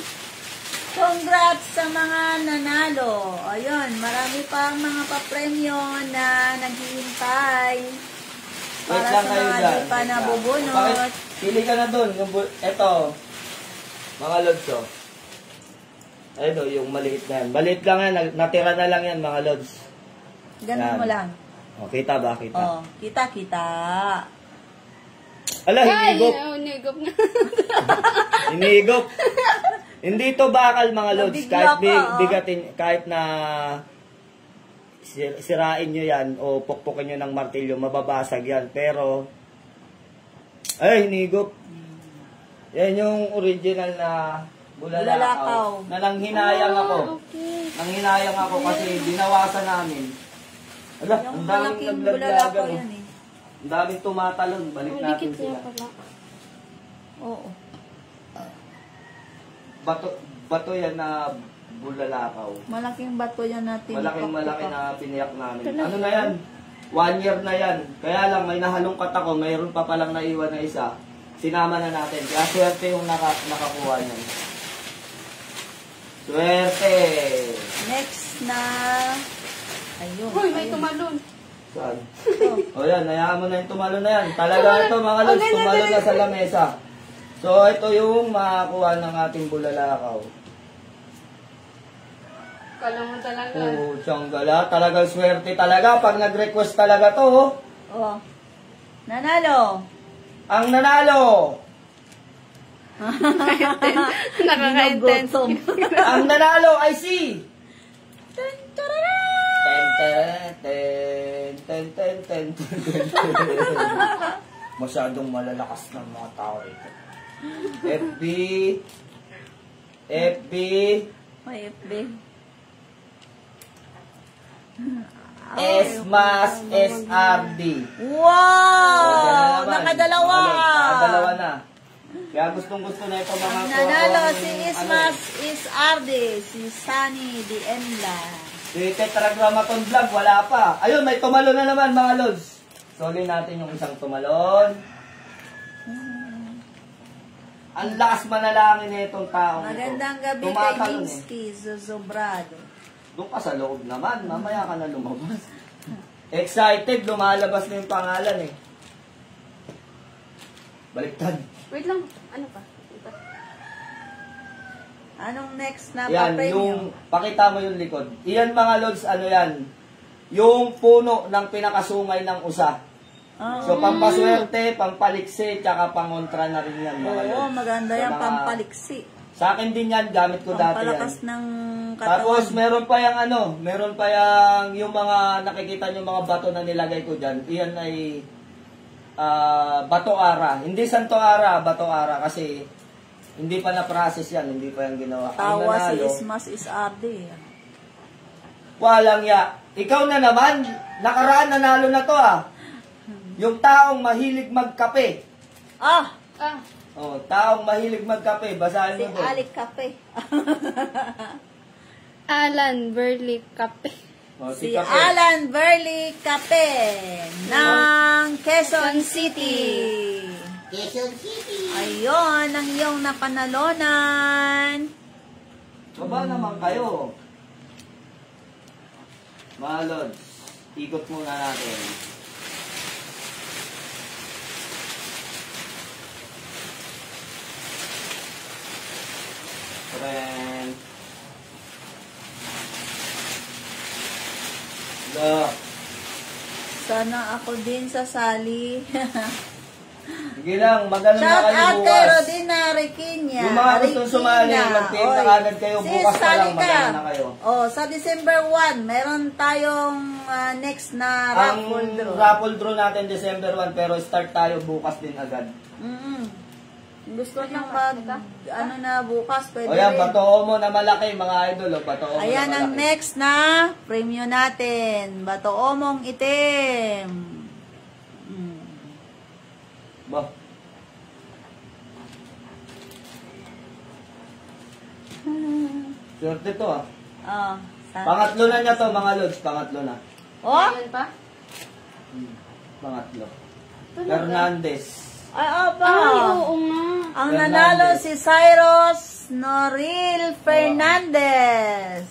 Congrats sa mga nanalo. Ayun, marami pang mga papremyo na naghihintay para Wait sa lang kayo mga dyan. di pa Wait lang. nabubunot. Bakit? Pili ka na dun. Ito, mga lods, oh. Ayun, oh, yung maliit na yan. Maliit lang yan. Natira na lang yan, mga lods. Ganun Yan. mo lang. O, kita ba? Kita. Oh, kita. Ala, hinigop. Hinigop na. Hinigop. Hindi to bakal, mga lods. Nabigla Kahit ka, bigatin, kahit na sirain nyo yan o pukpukin nyo ng martilyo, mababasag yan. Pero, ay, hinigop. Yan yung original na bulalakaw. Na nanghinayang ako. Okay. Nanghinayang ako kasi binawasan namin. Ala, Yung ang daming malaking naglaglagan. bulalakaw Oh. yan eh. Ang daming tumatalon. Balik Oh, natin dikit sila. yan pala. Oo. Bato yan na bulalakaw. Malaking bato yan natin. Malaki na piniyak namin. Ano na yan? 1 year na yan. Kaya lang, may nahalungkat ako. Mayroon pa palang naiwan na isa. Sinama na natin. Kaya swerte yung nakakuha niyan. Swerte! Next na... Ayun. Uy, may tumalon. Saan? Ito. O yan, hayaan mo na yung tumalo na yan. Talaga ito mga lods, tumalo na sa lamesa. So ito yung makakuha ng ating bulalakaw. Kala mo talaga. Siyang gala, talagang swerte talaga pag nag-request talaga to. Oh. Oh. Nanalo. Ang nanalo, Nakaka-intense. ang nanalo ay si Tan, tararan! ten. Masyadong malalakas ng mga tao ito. FB, May FB. Esmas, SRD. Wow! Nakadalawa! Nakadalawa na. Kaya gustong-gusto na ito mga Nanalo kung- si ano Ismas is Arde, si Sunny di Enla. Si Tetragrammaton Vlog, wala pa. Ayun, may tumalon na naman mga lods. Soli natin yung isang tumalon. Ang lakas manalangin na itong taong ito. Magandang gabi kay Tumatalon Minsky Zozobrado. Doon ka sa loob naman, mamaya ka na lumabas. Excited, lumalabas na yung pangalan eh. Baliktad. Wait lang. Ano pa? Ito. Anong next na Yan, pa-premyo? yung, pakita mo yung likod. Iyan mga lods, ano yan? Yung puno ng pinakasungay ng usa. Oh. So, pampaswerte, pampaliksi, tsaka pangontra na rin yan mga Oo, lods. maganda Sa yan, mga- pampaliksi. Sa akin din yan, gamit ko dati yan. Pampalakas ng katawan. Tapos, meron pa yung mga nakikita nyo mga bato na nilagay ko dyan. Iyan ay bato ara. Hindi santo ara, bato ara. Kasi, hindi pa na-process yan. Hindi pa yan ginawa. Ang Tawa si nanalo, Ismas is Arde. walang ya. Ikaw na naman, nakaraan nanalo na to ah. Yung taong mahilig magkape. Ah, Oh, taong mahilig magkape, basahin si mo doon. Alik Kape. Alan Burley Kape. Oh, Si Kape. Alan Burley Kape ng Quezon City. Quezon City. Ayun, ang iyong napanalonan. Baba naman kayo. Mga Lods, ikot muna natin. Friend. Look. Sana ako din sasali. Sige lang, magano na Shout kayo out kay bukas. Rodina Riquiña. Yung mga gustong sumali, mag-PM na Oy. kagad kayo. Sis, Bukas pa sali lang, ka. magano na kayo. Oh, sa December 1, meron tayong next na raffle Ang draw. raffle draw natin December 1, pero start tayo bukas din agad. Gusto nyo ano na bukas, pwede O yan, rin. batoon mo na malaki, mga idol. O, batoon mo Ayan na ang malaki. next na premyo natin. Bato omong itim. Ba? Swerte to ah. Oh, Pangatlo na niya to, mga Lods. Pangatlo na. Oh? Ayan pa? Pangatlo. Fernandez. Ay, opo. Ay, oo nga. Ang Fernandez. nanalo si Cyrus Noril Fernandez.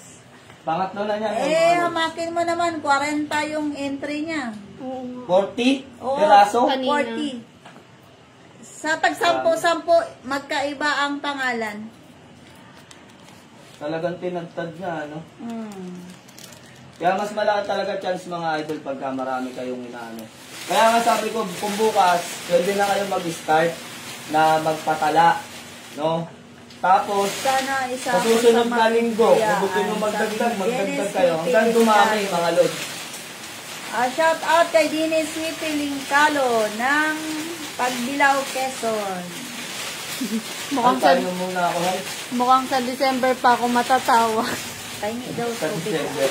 Pangatlo na niya. Eh, mga Lods. hamakin mo naman, 40 yung entry niya. Oo nga. 40 Oo, peraso. Kanina. 40. Sa tag-sampo-sampo, magkaiba ang pangalan. Talagang tinagtad niya, ano? Hmm. Kaya mas malaki talaga chance mga idol pagka marami kayong inaano. Kaya nga sabi ko, kung bukas, pwede na kayo mag-start na magpatala. No? Tapos, Sana isa sa susunod ako na linggo, Kuya, kung gusto nyo magdagdag, sa magdagdag Dennis kayo. Hanggang dumami, Pilincalo. mga Lods. Shout out kay Dennis Pilincalo ng Pagbilao, Quezon. Mukhang sa, Antayin mo muna ako, hay. mukhang sa December pa ako matatawa. Taingi daw Sa tubig. December.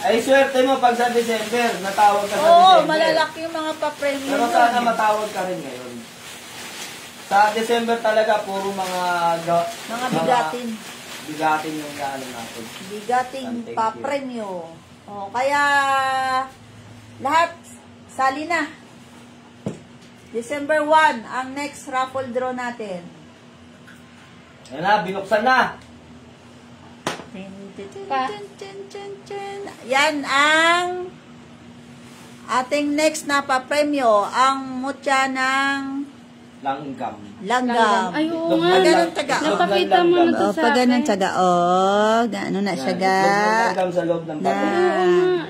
Ay, swerte mo pag sa December, natawag ka sa Oo, December. malalaki yung mga pa-premium. Pero sana matawag ka rin ngayon. Sa December talaga, puro mga bigatin. bigatin yung gaano natin. Bigating Thank you. pa-premyo. O, kaya lahat sali na. December 1, ang next raffle draw natin. Ayan na, binuksan na. Pa. Yan ang ating next na pa-premyo, ang mutya ng Langgam. langgam. Ay, oo Itlog nga. ng Ganun taga. Napakita mo na to O, sa pag ganun akin. tsaga. O, ano na siya ga. Itlog ng langgam sa loob ng Na. bago. Oo nga.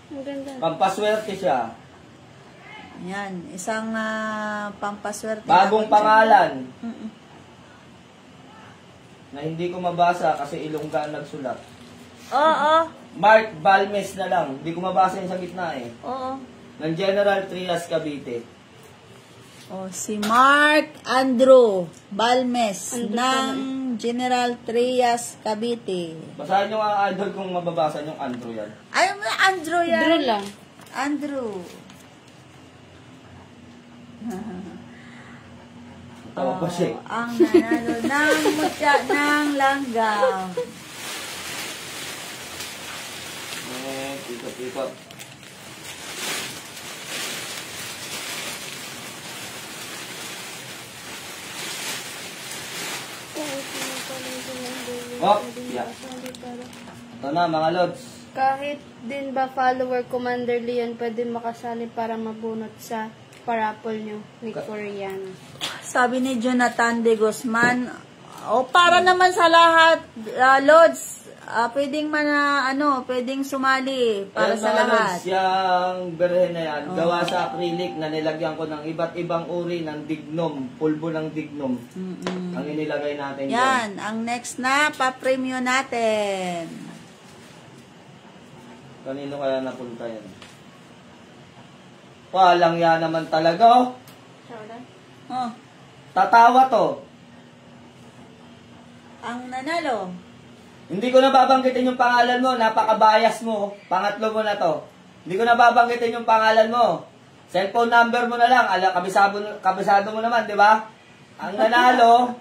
Ang ganda. Pampaswerte siya. Yan, isang pampaswerte. Bagong pangalan. Mm-mm. Na hindi ko mabasa kasi Ilongga ang nagsulat. Oo, Mark Balmes na lang. Hindi ko mabasa yung sa gitna eh. oo. Ng General Trias Cavite. Oh, si Mark Andrew Balmes Andrew ng General Trias Cavite. Basahin nyo nga idol kung mababasa yung Andrew yan. Ay, Andrew yan. Drew lang. Andrew. Tawa pa siya eh. Ang nanalo ng mutya ng langgam. Ikot-ikot. Oh, yeah. Ito na mga Lods. Kahit din ba follower Commander Leon pwede makasali para mabunot sa parapol nyo ni Koreana. Sabi ni Jonathan de Guzman, para naman sa lahat, Lods, pwedeng pwedeng sumali para Ayan, sa mga lahat. Lods, yung berhen na yan, gawa sa acrylic na nilagyan ko ng iba't ibang uri ng dignom, pulbo ng dignom. Ang inilagay natin dyan. Yan, ang next na pa-premyo natin. Kanino kaya napunta yan? Walang yan naman talaga, oh. Oh, Tatawa to. ang nanalo. Hindi ko na babanggitin yung pangalan mo, napaka-bias mo. Pangatlo mo na to. Hindi ko na babanggitin yung pangalan mo. Cellphone number mo na lang. Kabisado mo naman, di ba? Ang nanalo,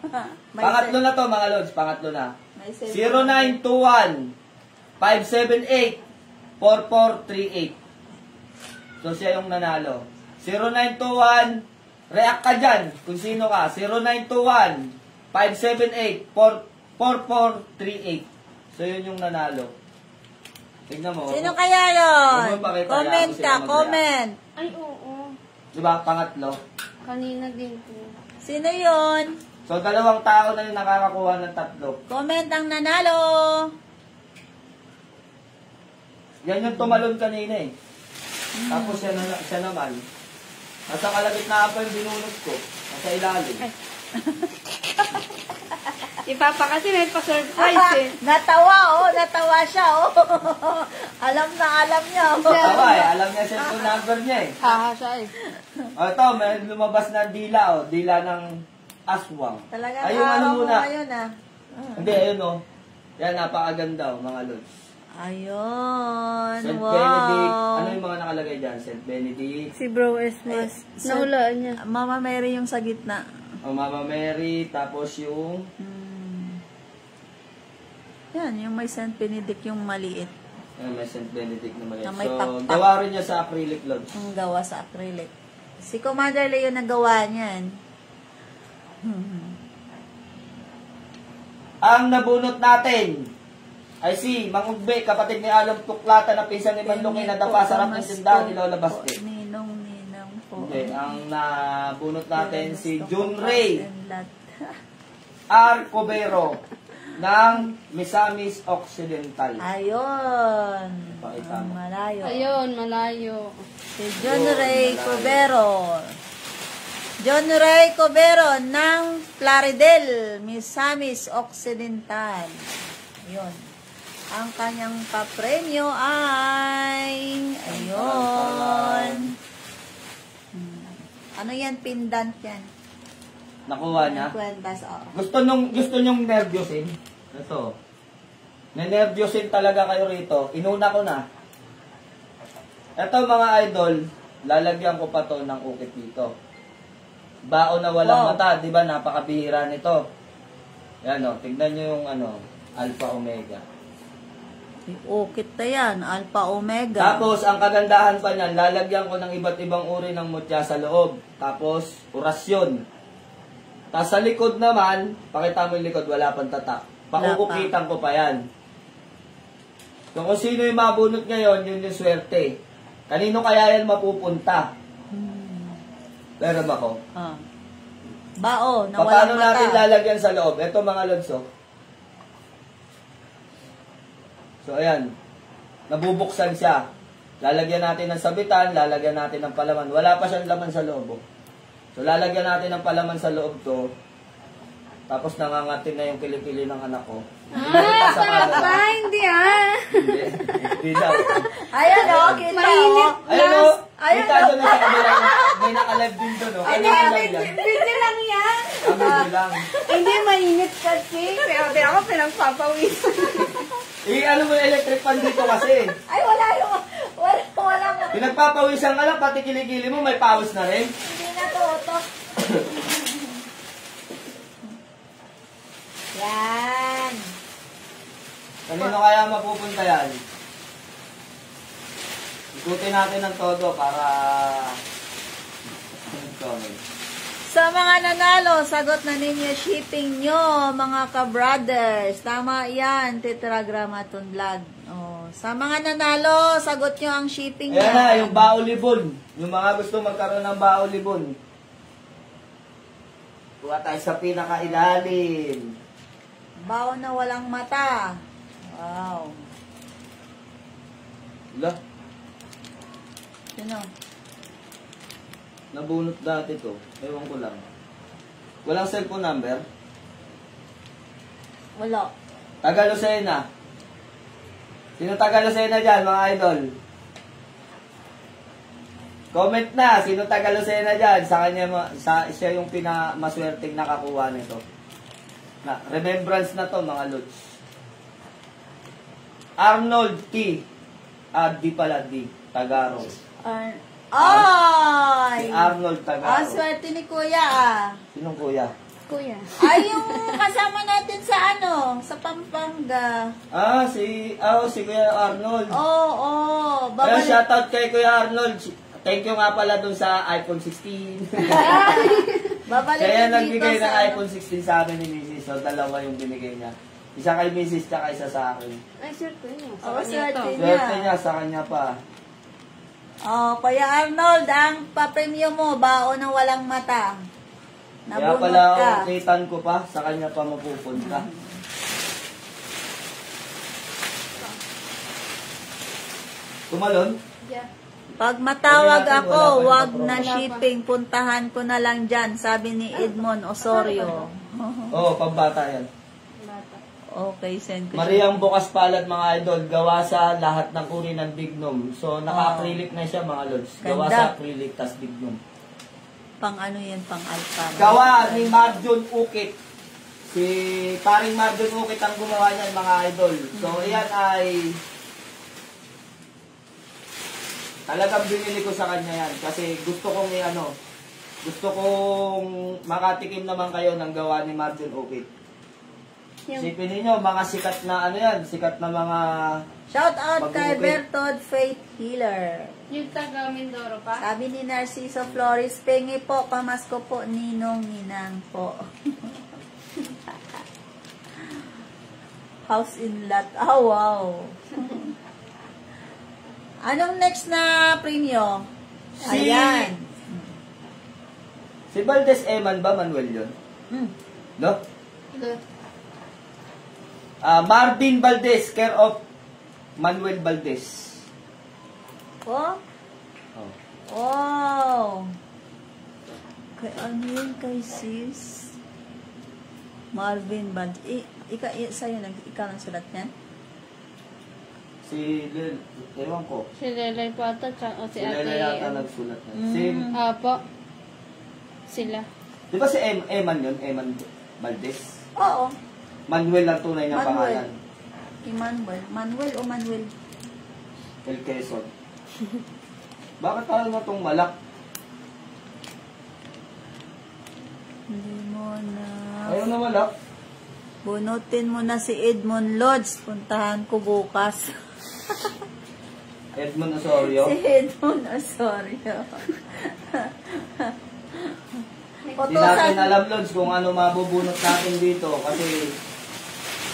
May pangatlo na to mga lods, pangatlo na. May cell- 0921-578-4438. So siya yung nanalo. 0921, react ka dyan kung sino ka. 0921-578-4438. So yun yung nanalo. Tignan mo. Sino kaya yun? Huwag mo pakita, Comment hayaan ko ka, sila mag-react. comment. Ay, oo. Diba? Pangatlo. Kanina din po. Sino yun? So, 2 tao na yung nakakakuha ng 3. Comment ang nanalo. Yan yung tumalon kanina eh. Tapos siya naman. Nasa kalagitnaan pa yung binunod ko. Nasa ilalim. Si Papa kasi may pa-surprise eh. Natawa siya, oh. alam niya, oh. Tama eh, alam niya cellphone number niya eh. Haha siya eh. O ito, may lumabas na dila oh. Dila ng aswang. Talagang Ay, yung ano araw mo muna. ngayon, ah. Hindi, ayun oh. Yan, napakaganda oh, mga lods. Ayun, St. wow. Benedict. Ano yung mga nakalagay dyan? St. Benedict. Si Bro Esmas. Nahulaan niya. Mama Mary yung sa gitna. O Mama Mary. Tapos yung... Yan, yung may St. Benedict yung maliit. may St. Benedict na maliit. Na may So, pakpak. gawa rin niya sa acrylic lods. Ang gawa sa acrylic. Si Commander Leo nagawa niyan. Ang nabunot natin ay si Mang Ugbe, kapatid ni Along Tuklata na pinsan ni Manlong na dapa sa harap ng tindahan ni Lola Baste. Ninong po. Okay, ang nabunot natin si June Ray Lat. R. Cobero ng Misamis Occidental. Ayun. Pakita Ang mo. malayo. Ayun, malayo. Si John Ray Cobero. John Ray Cobero ng Plaridel, Misamis Occidental. Ayun. Ang kanyang papremyo ay ayun. Ano yan? Pendant yan. Nakuha niya. Kwentas, oh. Gusto nyong nervyosin? Ito. Nervyosin talaga kayo rito. Inuna ko na. Ito mga idol, lalagyan ko pa to ng ukit dito. Baon na walang Wow. mata, di ba? Napakabihira nito. Yan o, tignan nyo yung Alpha Omega. Ukit na yan. Alpha Omega. Tapos, ang kagandahan pa niyan, lalagyan ko ng iba't ibang uri ng mutya sa loob. Tapos, orasyon. Tapos sa likod naman, pakita mo yung likod, wala pang tatak. Pakukukitan ko pa yan. So, kung sino yung mabunot ngayon, yun yung swerte. Kanino kaya yan mapupunta? Meron ako. Ah. Bao, na Paano walang mata. natin lalagyan sa loob? Ito mga lods, oh. So, ayan. Nabubuksan siya. Lalagyan natin ng sabitan, lalagyan natin ng palaman. Wala pa siyang laman sa loob, oh. So, lalagyan natin ng palaman sa loob to. Tapos nangangatin na yung kilikili ng anak ko. Sarap ba? Hindi ah. Hindi daw. Ayan o, kita Mainit. o. Ayun o, Ayun, kita doon na sa kabilang, may nakalive din doon o. Ano yung live yan? Hindi lang yan. Kami lang. Hindi, mainit kasi. Pero di ako pinagpapawis. Ano mo yung electric fan dito kasi? Ay, wala yung, wala nga. Pinagpapawisan ka lang, pati kilikili mo, may pawis na rin. Hindi na to, to. Yan. Kanino kaya mapupunta yan? Ikutin natin ng todo para... Sa mga nanalo, sagot na ninyo shipping nyo, mga ka-brothers. Tama yan, Tetragrammaton Vlog. Oh, sa mga nanalo, sagot nyo ang shipping Ayan na, yan. yung baulibon. Yung mga gusto magkaroon ng baulibon. Kuha tayo sa pinakailalim. Bao na walang mata. Wow. Wala, Sino? nabunot dati to. Ewan ko lang. Walang cellphone number. Wala. Taga Lucena. Sino taga Lucena dyan, mga idol? Comment na, sino taga Lucena dyan? Sa kanya, siya yung pinamaswerteng nakakuha nito. Na, remembrance na to, mga lods. Arnold T. D pala, D. Tagaro. Ay! Si Arnold Tagaro. Swerte ni Kuya ah. Sinong kuya? Kuya. Ay, yung kasama natin sa sa Pampanga. Si Kuya Arnold. Oo. Kaya shoutout kay Kuya Arnold. Thank you nga pala dun sa iPhone 16. Babalik Kaya dito nagbigay ng sa... iPhone 16 sa akin ni Mrs. So, dalawa yung binigay niya. Isa kay Mrs. tsaka isa sa akin. Ay, swerte niya. Oo, swerte Swerte niya. niya, sa kanya pa. Kuya Arnold, ang papremyo mo, baon ng walang mata. Kaya Nabunot pala ka. ukitan ko pa, sa kanya pa mapupunta. Tumalon? Yeah. Pag matawag Sabi natin, ako, wala pa wag yung na papremyo. shipping, puntahan ko na lang dyan, sabi ni Edmond Osorio. Oo, pambata yan. Bata. Okay, send ko. Mariang bukas palad mga idol, gawa sa lahat ng uri ng dignum. So, naka-acrylic na siya mga lods. Gawa Ganda. sa acrylic tas dignum. Pang ano yan, pang alpha. Gawa ni Marjon Ukit. Si paring Marjon Ukit ang gumawa niyan mga idol. So, yan ay talagang binili ko sa kanya yan. Kasi gusto kong makatikim naman kayo ng gawa ni Marjon Ukit. Sipin ninyo, mga sikat na sikat na mga Shout out kay Mag-ukit. Bertod Faith Healer. Yung taga Mindoro pa? Sabi ni Narciso Flores, pengi po, pamasko po, ninong, ninang po. House in lot. Oh, wow. Anong next na premyo? Ayan. Si Valdez Eman ba, Manuel yun? No? Marvin Valdez, care of Manuel Valdez. Oh? Oh. Wow. Kay ano yun kay sis? Marvin Band. Sa'yo, ikaw ang sulat niyan? Si Lil, ewan ko. Si Lelay po ata, o si Si ate. Lila yata nagsulat na. Si, Apo. Sila. di ba si Eman yun? Eman Valdez? Oo. Manuel ang tunay na Manuel. pangalan. Emmanuel. Manuel o Manuel? El Quezon. Bakit tayo na itong malak? Hindi mo na. Ayaw na malak. Bunutin mo na si Edmond Lodge. Puntahan ko bukas. Edmond Osorio. Si Edmond Osorio. Hindi natin alam, Lods, kung ano mabubunot natin dito kasi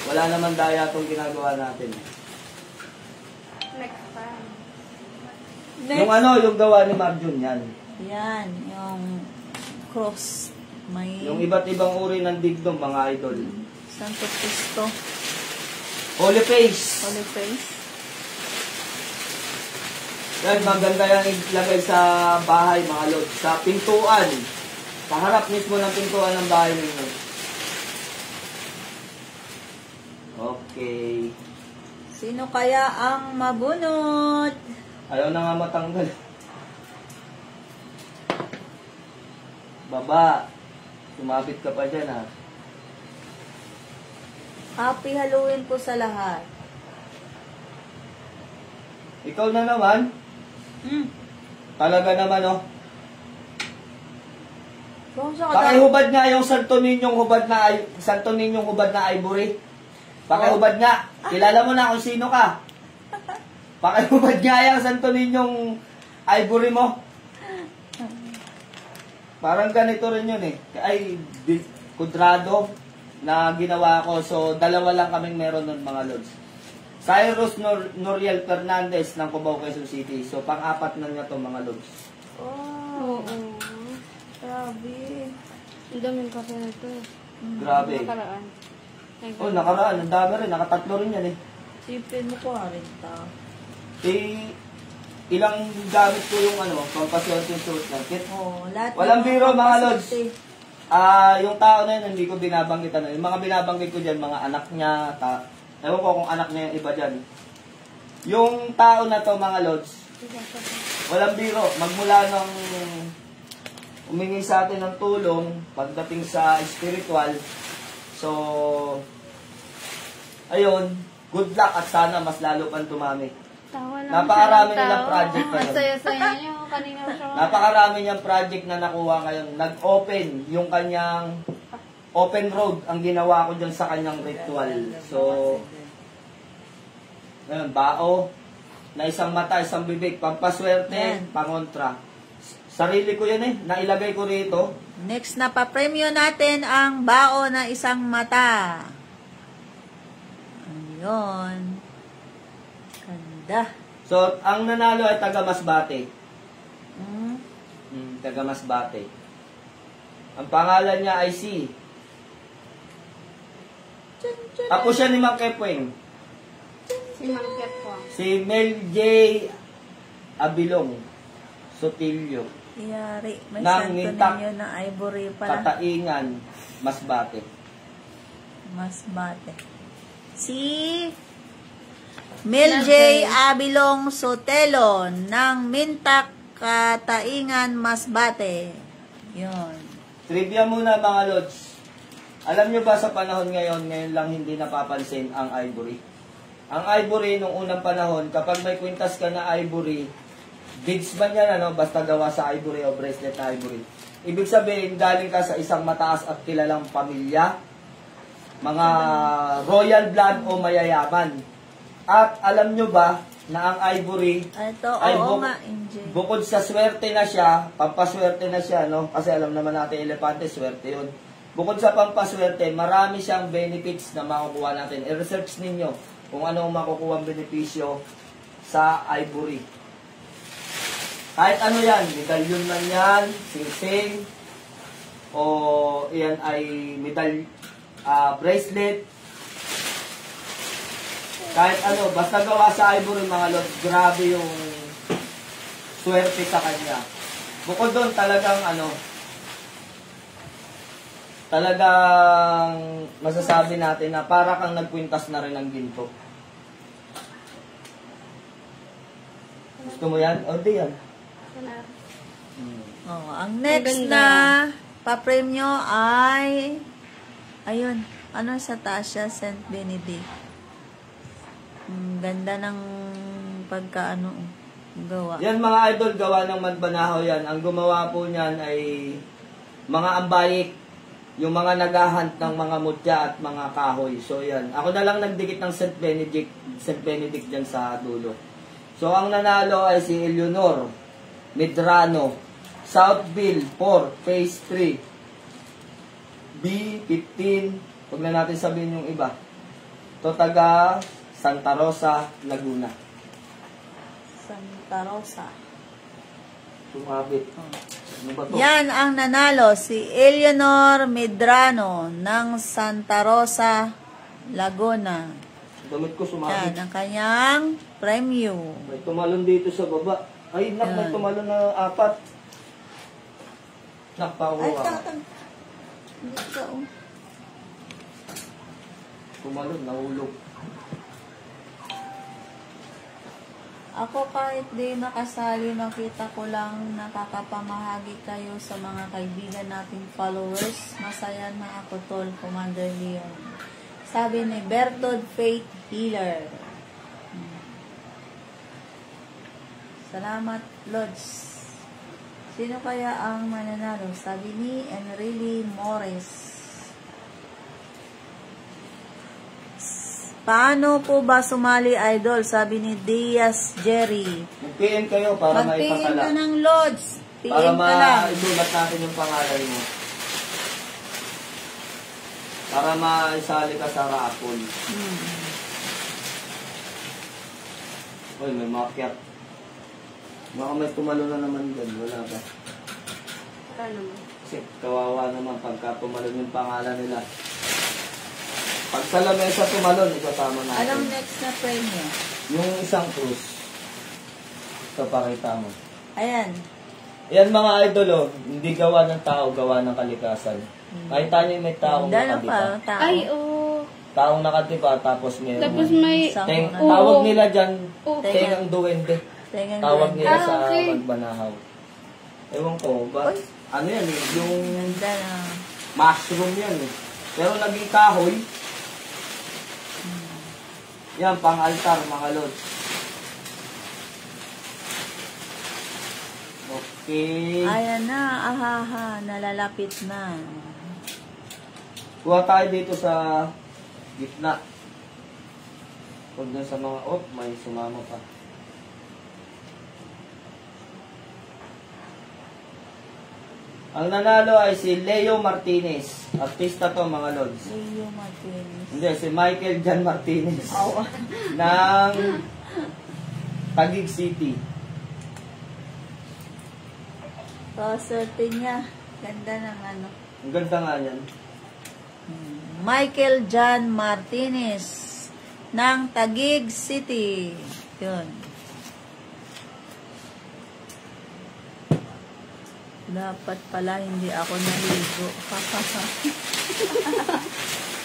wala naman daya itong ginagawa natin. Next time. Yung yung gawa ni Marjon yan. Yan, yung cross. May Yung iba't ibang uri ng dignum, mga idol. Santo Cristo. Holy face. Holy Face. Yan, maganda yan ilagay sa bahay, mga Lods. Sa pintuan. Sa harap mismo ng pintuan ng bahay ninyo. Okay. Sino kaya ang mabunot? Ayaw na nga matanggal. Baba. Sumabit ka pa dyan, ha. Happy Halloween po sa lahat. Ikaw na naman. Talaga naman, oh. Pakihubad nga yung Santo Ninyong hubad na ivory. Pakihubad nga. Kilala mo na kung sino ka. Pakihubad nga yung Santo Ninyong ivory mo. Parang ganito rin yun eh. Ay, kudrado na ginawa ko. So, dalawa lang kaming meron nun, mga Lods. Cyrus Noriel Fernandez ng Cubao, Quezon City. So, pang-apat na niya to, mga Lods. Oh, Oo. grabe. Ang daming kape na ito. Grabe. Nakaraan. Oh, nakaraan. Ang dami rin. Nakatatlo rin yan eh. Sipin mo ko rin ta. Ilang gamit ko yung pampaswerte yung suot na kit. Oh, lahat Walang ng biro, mga Lods. pampaswerte. Yung tao na yun, hindi ko binabanggit. Yung mga binabanggit ko dyan, mga anak niya. Ewan ko kung anak niya yung iba dyan. Yung tao na to, mga Lods, walang biro. Magmula nung humingi sa atin ng tulong pagdating sa spiritual. So, ayun, good luck at sana mas lalo pang tumami. Tawa lang Napakarami siya ng nilang tao. project pa Ang yun. saya-saya niyo. Kanina pa siya. Napakarami niyang project na nakuha ngayon. Nag-open yung kanyang open road ang ginawa ko dyan sa kanyang ritual. So, ngayon, bao, na isang mata, isang bibig, pampaswerte, Yan. pangontra. Sarili ko yan nailagay ko rito. Next na pa-premyo natin ang bao na isang mata. Ayun. Ganda. So, ang nanalo ay taga Masbate. Hmm. Taga Masbate. Ang pangalan niya ay si Apo siya ni Mang Kepweng. Si Mangkep po. Si Mel J. Abilong Sotilio. Iyari. May Nang santo mintak. ninyo na ivory pala. Kataingan, Masbate. Masbate. Si Mel J. Abilong Sotelo ng Mintak, Kataingan, Masbate. Yun. Trivia muna mga lods. Alam nyo ba sa panahon ngayon lang hindi napapansin ang ivory? Ang ivory nung unang panahon, kapag may kwintas ka na ivory, beads ba yan, basta gawa sa ivory o bracelet na ivory. Ibig sabihin, galing ka sa isang mataas at kilalang pamilya, mga royal blood o mayayaman. At alam nyo ba na ang ivory Ito, ay oo nga, NJ. bukod sa swerte na siya, pampaswerte na siya, kasi alam naman natin, elepante, swerte yun. Bukod sa pampaswerte, marami siyang benefits na makukuha natin. I-research ninyo kung ano ang makukuha ang benepisyo sa ivory. Kahit ano yan, medalyon man yan, sing-sing, o yan ay bracelet, kahit ano, basta gawa sa ivory mga lord, grabe yung swerte sa kanya. Bukod doon, talagang masasabi natin na para kang nagkwintas na rin ng ginto. Gusto mo yan? O, di yan. Oh, ang next Ang na ganda. pa-premyo ay ayun, ano sa taas siya? St. Benedict. Ganda ng pagkaano gawa. Yan mga idol, gawa ng Manbanaho yan. Ang gumawa po niyan ay mga ambayik, yung mga nagahant ng mga mutya at mga kahoy. So yan, ako na lang nagdikit ng St. Benedict dyan sa dulo. So ang nanalo ay si Eleanor Medrano, Southville 4, Phase 3, B15, huwag na natin sabihin yung iba. Ito taga Santa Rosa, Laguna. Santa Rosa. Tumabit. Ano ba to? Yan ang nanalo, si Eleanor Medrano ng Santa Rosa, Laguna. Damit ko sumabit. Yan ang kanyang premyo. May tumalon dito sa baba. Ay, nak, may Yan. tumalon na 4. Nak, pauwa. Hindi ka, oh. Tumalon, nahulog. Ako kahit di nakasali, nakita ko lang nakakapamahagi kayo sa mga kaibigan nating followers. Masaya na ako, Tol, Commander Leon. Sabi ni Bertod Faith Healer. Salamat, Lods. Sino kaya ang mananalo? Sabi ni Enrile Morris. Paano po ba sumali, Idol? Sabi ni Diaz Jerry. Mag-PM kayo para Mag-PM maipasala. ka ng Lods. Para PM ka lang. maisulat natin yung pangalan mo. Para maisali ka sa raffle. Uy, may makyat. Baka may tumalo na naman dyan. Wala ba? Ano mo? Kasi kawawa naman pagka tumalon yung pangalan nila. Pag sa lamesa tumalon, ikasama natin. Anong next na premyo? Yung isang cruise. Ito, pakita mo. Ayan. Yan mga idol, hindi gawa ng tao, gawa ng kalikasan. Kahit tayo may taong Dala nakatipa. pa, tao. Ay, oo. Taong nakatipa, tapos meron. Tapos may... Isang- Tawag nila dyan, Oo. tengang duwende. Tingnan Tawag ko. nila Ah, sa okay. Magbanahaw. Ewan ko, ba? Uy. Ano yan eh, yung Ganda na. mushroom yan eh. Pero naging kahoy. Yan, pang altar, mga lods. Okay. Ayan na, ahaha, nalalapit na. Kuha tayo dito sa gitna. Huwag na sa mga, may sumama pa. Ang nanalo ay si Leo Martinez. Artista to, mga lods. Leo Martinez. Hindi, si Michael Jan Martinez. Oh. Ng Taguig City. Swerte niya. Ganda ng ano. Ang ganda nga yan. Michael Jan Martinez ng Taguig City. Yun. Dapat pala hindi ako naligo.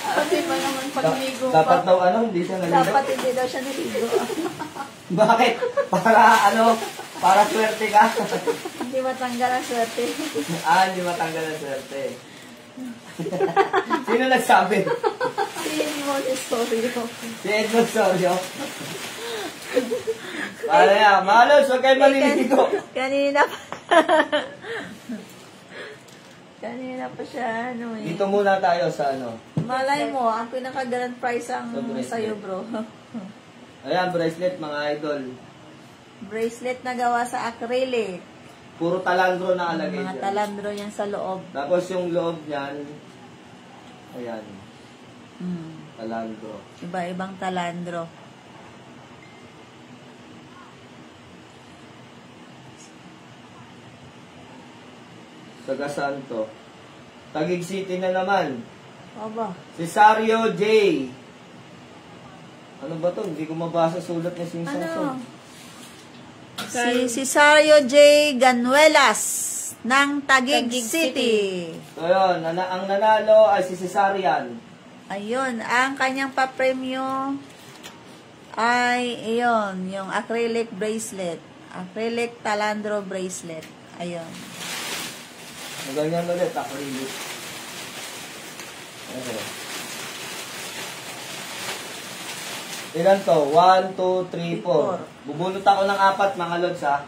Kasi ba naman pagligo Dapat pa? daw hindi siya naligo. Dapat hindi daw siya naligo. Bakit? Para swerte ka. Hindi matanggal ang swerte. Hindi matanggal ang swerte. Sino nagsabi? Si Montessori. Si Edmond Sorio. Para yan, malos, huwag kayo maliligo. Kanina pa. Kanina pa siya, Dito muna tayo sa Malay mo, ang pinaka-grand prize ang Sa bracelet. sa'yo, bro. Ayan, bracelet, mga idol. Bracelet na gawa sa acrylic. Puro talandro na alagay Mga dyan. talandro yan sa loob. Tapos yung loob niyan, ayan, Hmm. talandro. Iba-ibang talandro. Taga Santo. Taguig City na naman. Aba. Si Sario J. Ano ba to? Hindi ko mabasa sulat niya si Samson. Si Cesario J. Ganuelas ng Taguig City. So yun, ang nanalo ay si Cesarian. Ayun, ang kanyang papremyo ay iyon, yung acrylic bracelet. Acrylic talandro bracelet. Ayun. Ang ganyan ulit, acrylic. Okay. Ilan to? 1, 2, 3, 4. Bubulot ako ng 4, mga lods, ha?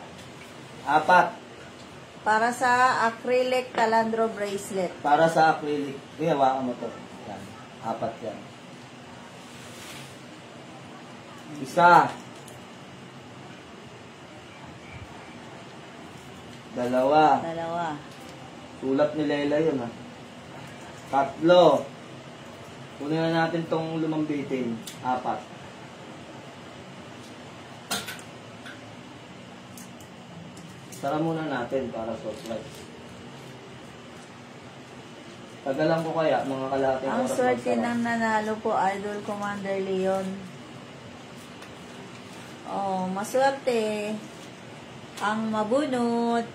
4. Para sa acrylic talandro bracelet. Para sa acrylic. Hawakan mo to. Yan. 4 yan. Isa. 2. Dalawa. Sulat ni Lela yun, ha? 3. Kunin na natin tong lumang bitin. 4. Sara muna natin para surprise. Tagalan ko kaya, mga kalahating Ang oras swerte magsara. ng nanalo po, Idol Commander Leon. Oh, maswerte. Ang mabunot.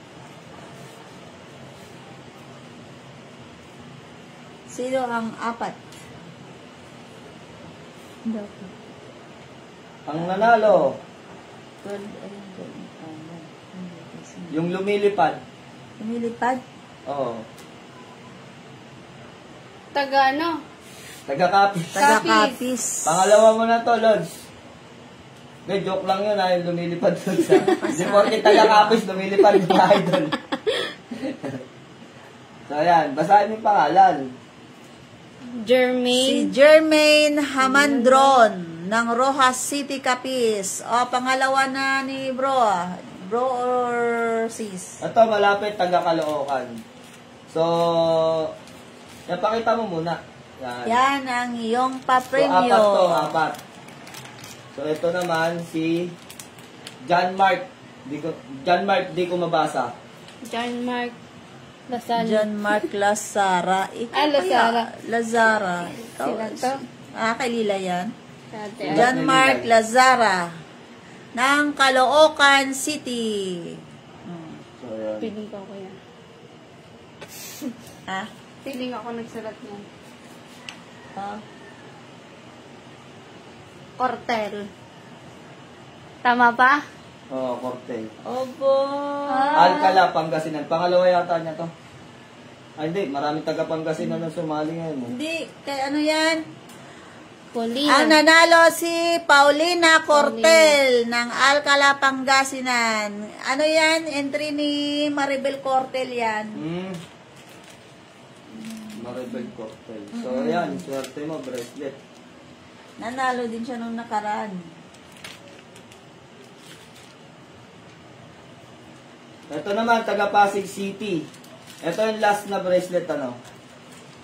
Sino ang 4? Ang nanalo, 12, ayun, 12. yung lumilipad. Lumilipad? Oo. Taga ano? Taga-copy. Taga-Capiz. Pangalawa mo na to, Lods. Hindi, joke lang yun, ay lumilipad doon sa... Di porke taga-copies, lumilipad yung idol. So, ayan, basahin yung pangalan. Jermaine. Si Jermaine Hamandron ng Rojas City, Capiz. O, pangalawa na ni bro. Bro or sis? Ito, malapit, taga-Caloocan. So, yan, pakita mo muna. Yan. Yan ang iyong So, papremyo. 4 to, 4. So, ito naman, si John Mark. Di ko mabasa. John Mark Lasal. John Mark Lazara. Ikaw Lazara. kaya? Lazara. Ikaw. Sila to? Kay Lila yan. Dati, John Mark Lazara ng Caloocan City. So, yan. Feeling ko yan. Ha? Feeling ako nagsulat niyan. Cortel. Tama pa? Oo, Corte. Obo. Alcala, Pangasinan. Pangalawa yata niya to. Ay, hindi. Maraming taga Pangasinan na sumali ngayon. Hindi. Kay ano yan? Paulina. Ang nanalo si Paulina Cortel ng Alcala, Pangasinan. Ano yan? Entry ni Maribel Cortel yan. Maribel Cocktail. So, ayan, swerte mo, bracelet. Nanalo din siya nung nakaraan. Ito naman, taga Pasig City. Ito yung last na bracelet, ano.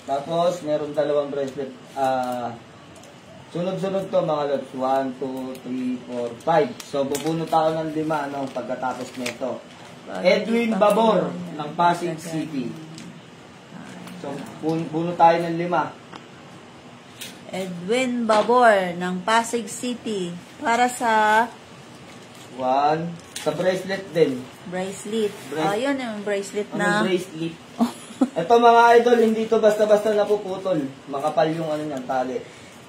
Tapos, meron dalawang bracelet. Sunod-sunod to, mga lods. 1, 2, 3, 4, 5. So, bubunot ako ng 5, ano, pagkatapos nito. Edwin Babor, ng Pasig City. So, bunot tayo ng 5. Edwin Babor ng Pasig City. Para sa 1. Sa bracelet din. bracelet. Yun yung bracelet na. Anong bracelet? Ito mga idol, hindi to basta-basta napuputol. Makapal yung ano niyan, tali.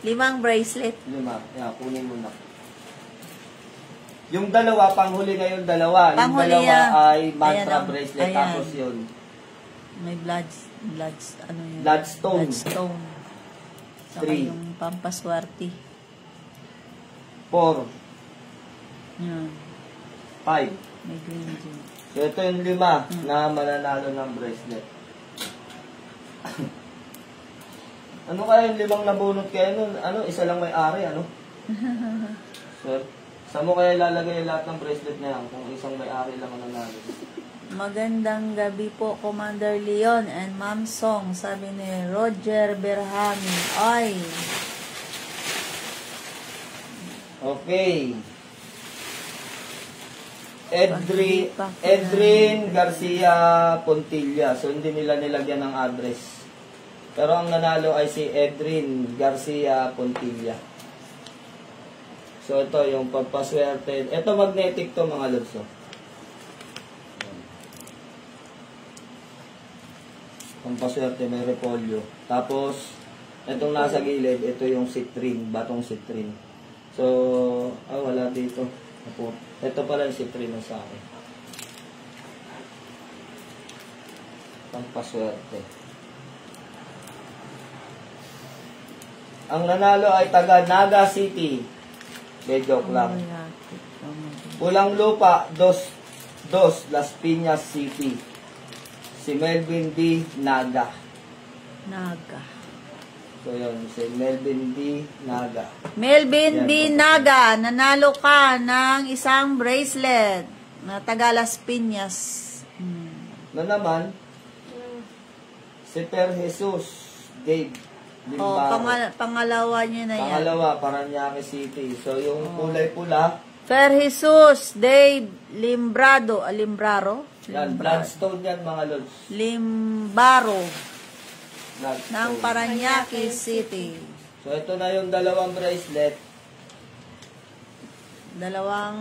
5 bracelet. 5. Yan, kunin mo na. Yung dalawa, panghuli na yung dalawa. Yung Panghuli dalawa yan. ay mantra Ayan, bracelet. ayan. Tapos yun, May ano yun? Bloodstone. Bloodstone. Saka 3. yung pampaswerte. 4, Yan. 5. May green din. So ito yung 5 na mananalo ng bracelet. Ano kaya yung 5 nabunot kaya nun? Ano, isa lang may ari, ano? Sir, saan mo kaya ilalagay lahat ng bracelet na yan kung isang may ari lang ang nanalo? Magandang gabi po, Commander Leon and Ma'am Song, sabi ni Roger Berhami. Ay, Okay. Edrin Garcia Pontilla. So, hindi nila nilagyan ng address. Pero ang nanalo ay si Edrin Garcia Pontilla. So, ito yung pagpaswerte. Ito magnetic to mga lods. Pampaswerte, may repolyo. Tapos, itong nasa gilid, ito yung citrine, batong citrine. So, wala dito. Ito pala yung citrine sa akin. Pampaswerte. Ang nanalo ay taga Naga City. Joke lang. Pulang Lupa, Dos Las Piñas City. Si Melvin D. Naga. So yun, si Melvin D. Naga. Melvin Yan, D. Naga, nanalo ka ng isang bracelet na taga Las Piñas. Na naman, si Per Jesus Dave Limbaro. Pangalawa niya na yan. Pangalawa, Paranaque City. So yung kulay pula, Per Jesus Dave Limbraro. yan, Bloodstone yan mga lods. Limbaro Bloodstone. ng Paranaque City. So ito na yung dalawang bracelet. Dalawang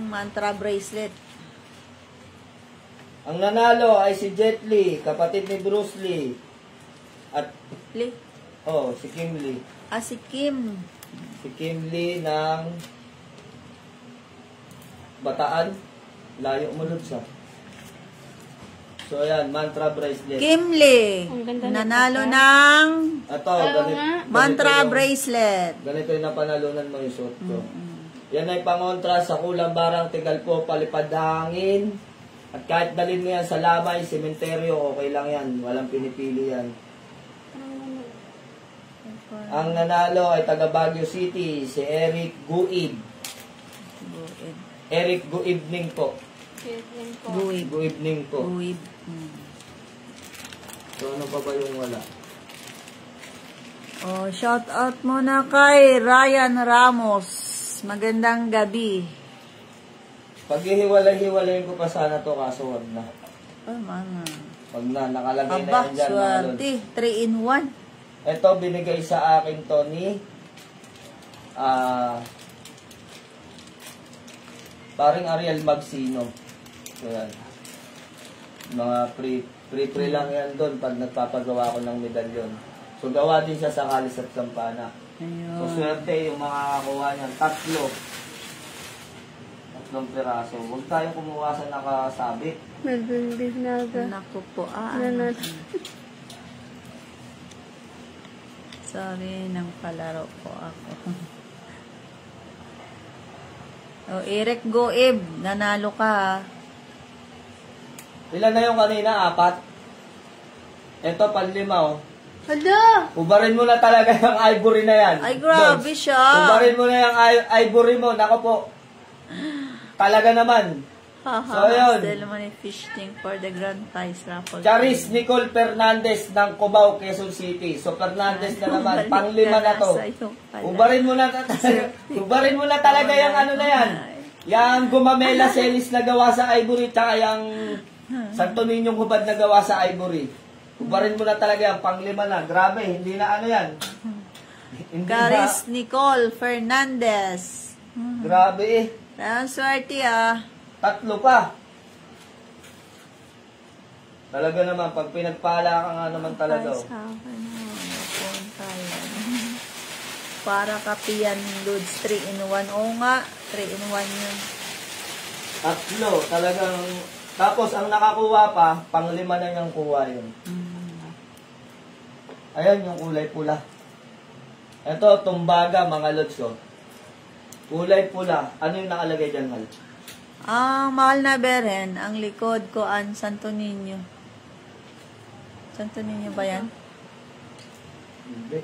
mantra bracelet. Ang nanalo ay si Jet Li, kapatid ni Bruce Lee. At, si Kim Lee. Si Kim. Si Kim Lee ng Bataan. Layo mo sa. So, ayan, mantra bracelet. Kim Lee. Ang ganda Nanalo ng Ito, mantra bracelet. Ganito yung napanalunan mo yung suot ko. Yan ay pangontra sa kulang barang Tigalpo, palipad hangin. At kahit dalhin mo yan sa lamay, sementeryo, okay lang yan. Walang pinipili yan. Ang nanalo ay taga Baguio City, si Eric Guib. Eric, good evening po. Guib. Good evening po. Guib. So, ano pa ba yung wala? Shout out muna kay Ryan Ramos. Magandang gabi. Paghihiwalay-hiwalayin ko pa sana to, kaso wag na. Wag na, nakalagay na yan dyan. Swerte. 3 in 1. Ito, binigay sa akin to ni paring Ariel Magsino. So, yan. Mga free lang yan doon pag nagpapagawa ko ng medalyon. So, gawa din siya sa Kalis at Campana. Ayun. So, swerte yung makakakuha niyan. 3 piraso. Huwag tayong kumuha sa nakasabit. Melvin Binaga. Naku po. Nanalo. Sorry, nang palaro po ako. O, Eric Goib, nanalo ka. Ilan na yung kanina? 4? Ito, panlima, oh. Hala! Ubarin mo na talaga yung ivory na yan. Ay, grabe Lods. siya. Ubarin mo na yung ivory mo. Nako po. Talaga naman. Haha, So, ayun. still money fishing for the grand prize raffle. Charis Nicole Fernandez ng Cubao, Quezon City. So, Fernandez na naman. Panglima na to. Ubarin mo na, ubarin mo na talaga yung ano na yan. Yang gumamela selis na gawa sa ivory, tsaka yung Santo Niñong hubad na gawa sa ivory. Ubarin mo na talaga yan. Panglima na. Grabe, hindi na ano yan. Hindi Charis Nicole Fernandez. Grabe eh. Ang swerte ah. 3 pa. Talaga naman, pag pinagpala ka nga naman talaga. Ay, sa akin, punta yan. Para kapiyan, Lods, 3 in 1. Oo nga, 3 in 1 yun. 3, talagang, tapos ang nakakuha pa, panglima na niyang kuha yun. Ayan yung kulay pula. Ito, tumbaga, mga lods ko. Kulay pula. Ano yung nakalagay dyan, Hal? Ang mahal na beren, ang likod ko ang Santo Niño. Santo Niño ba yan? Hindi.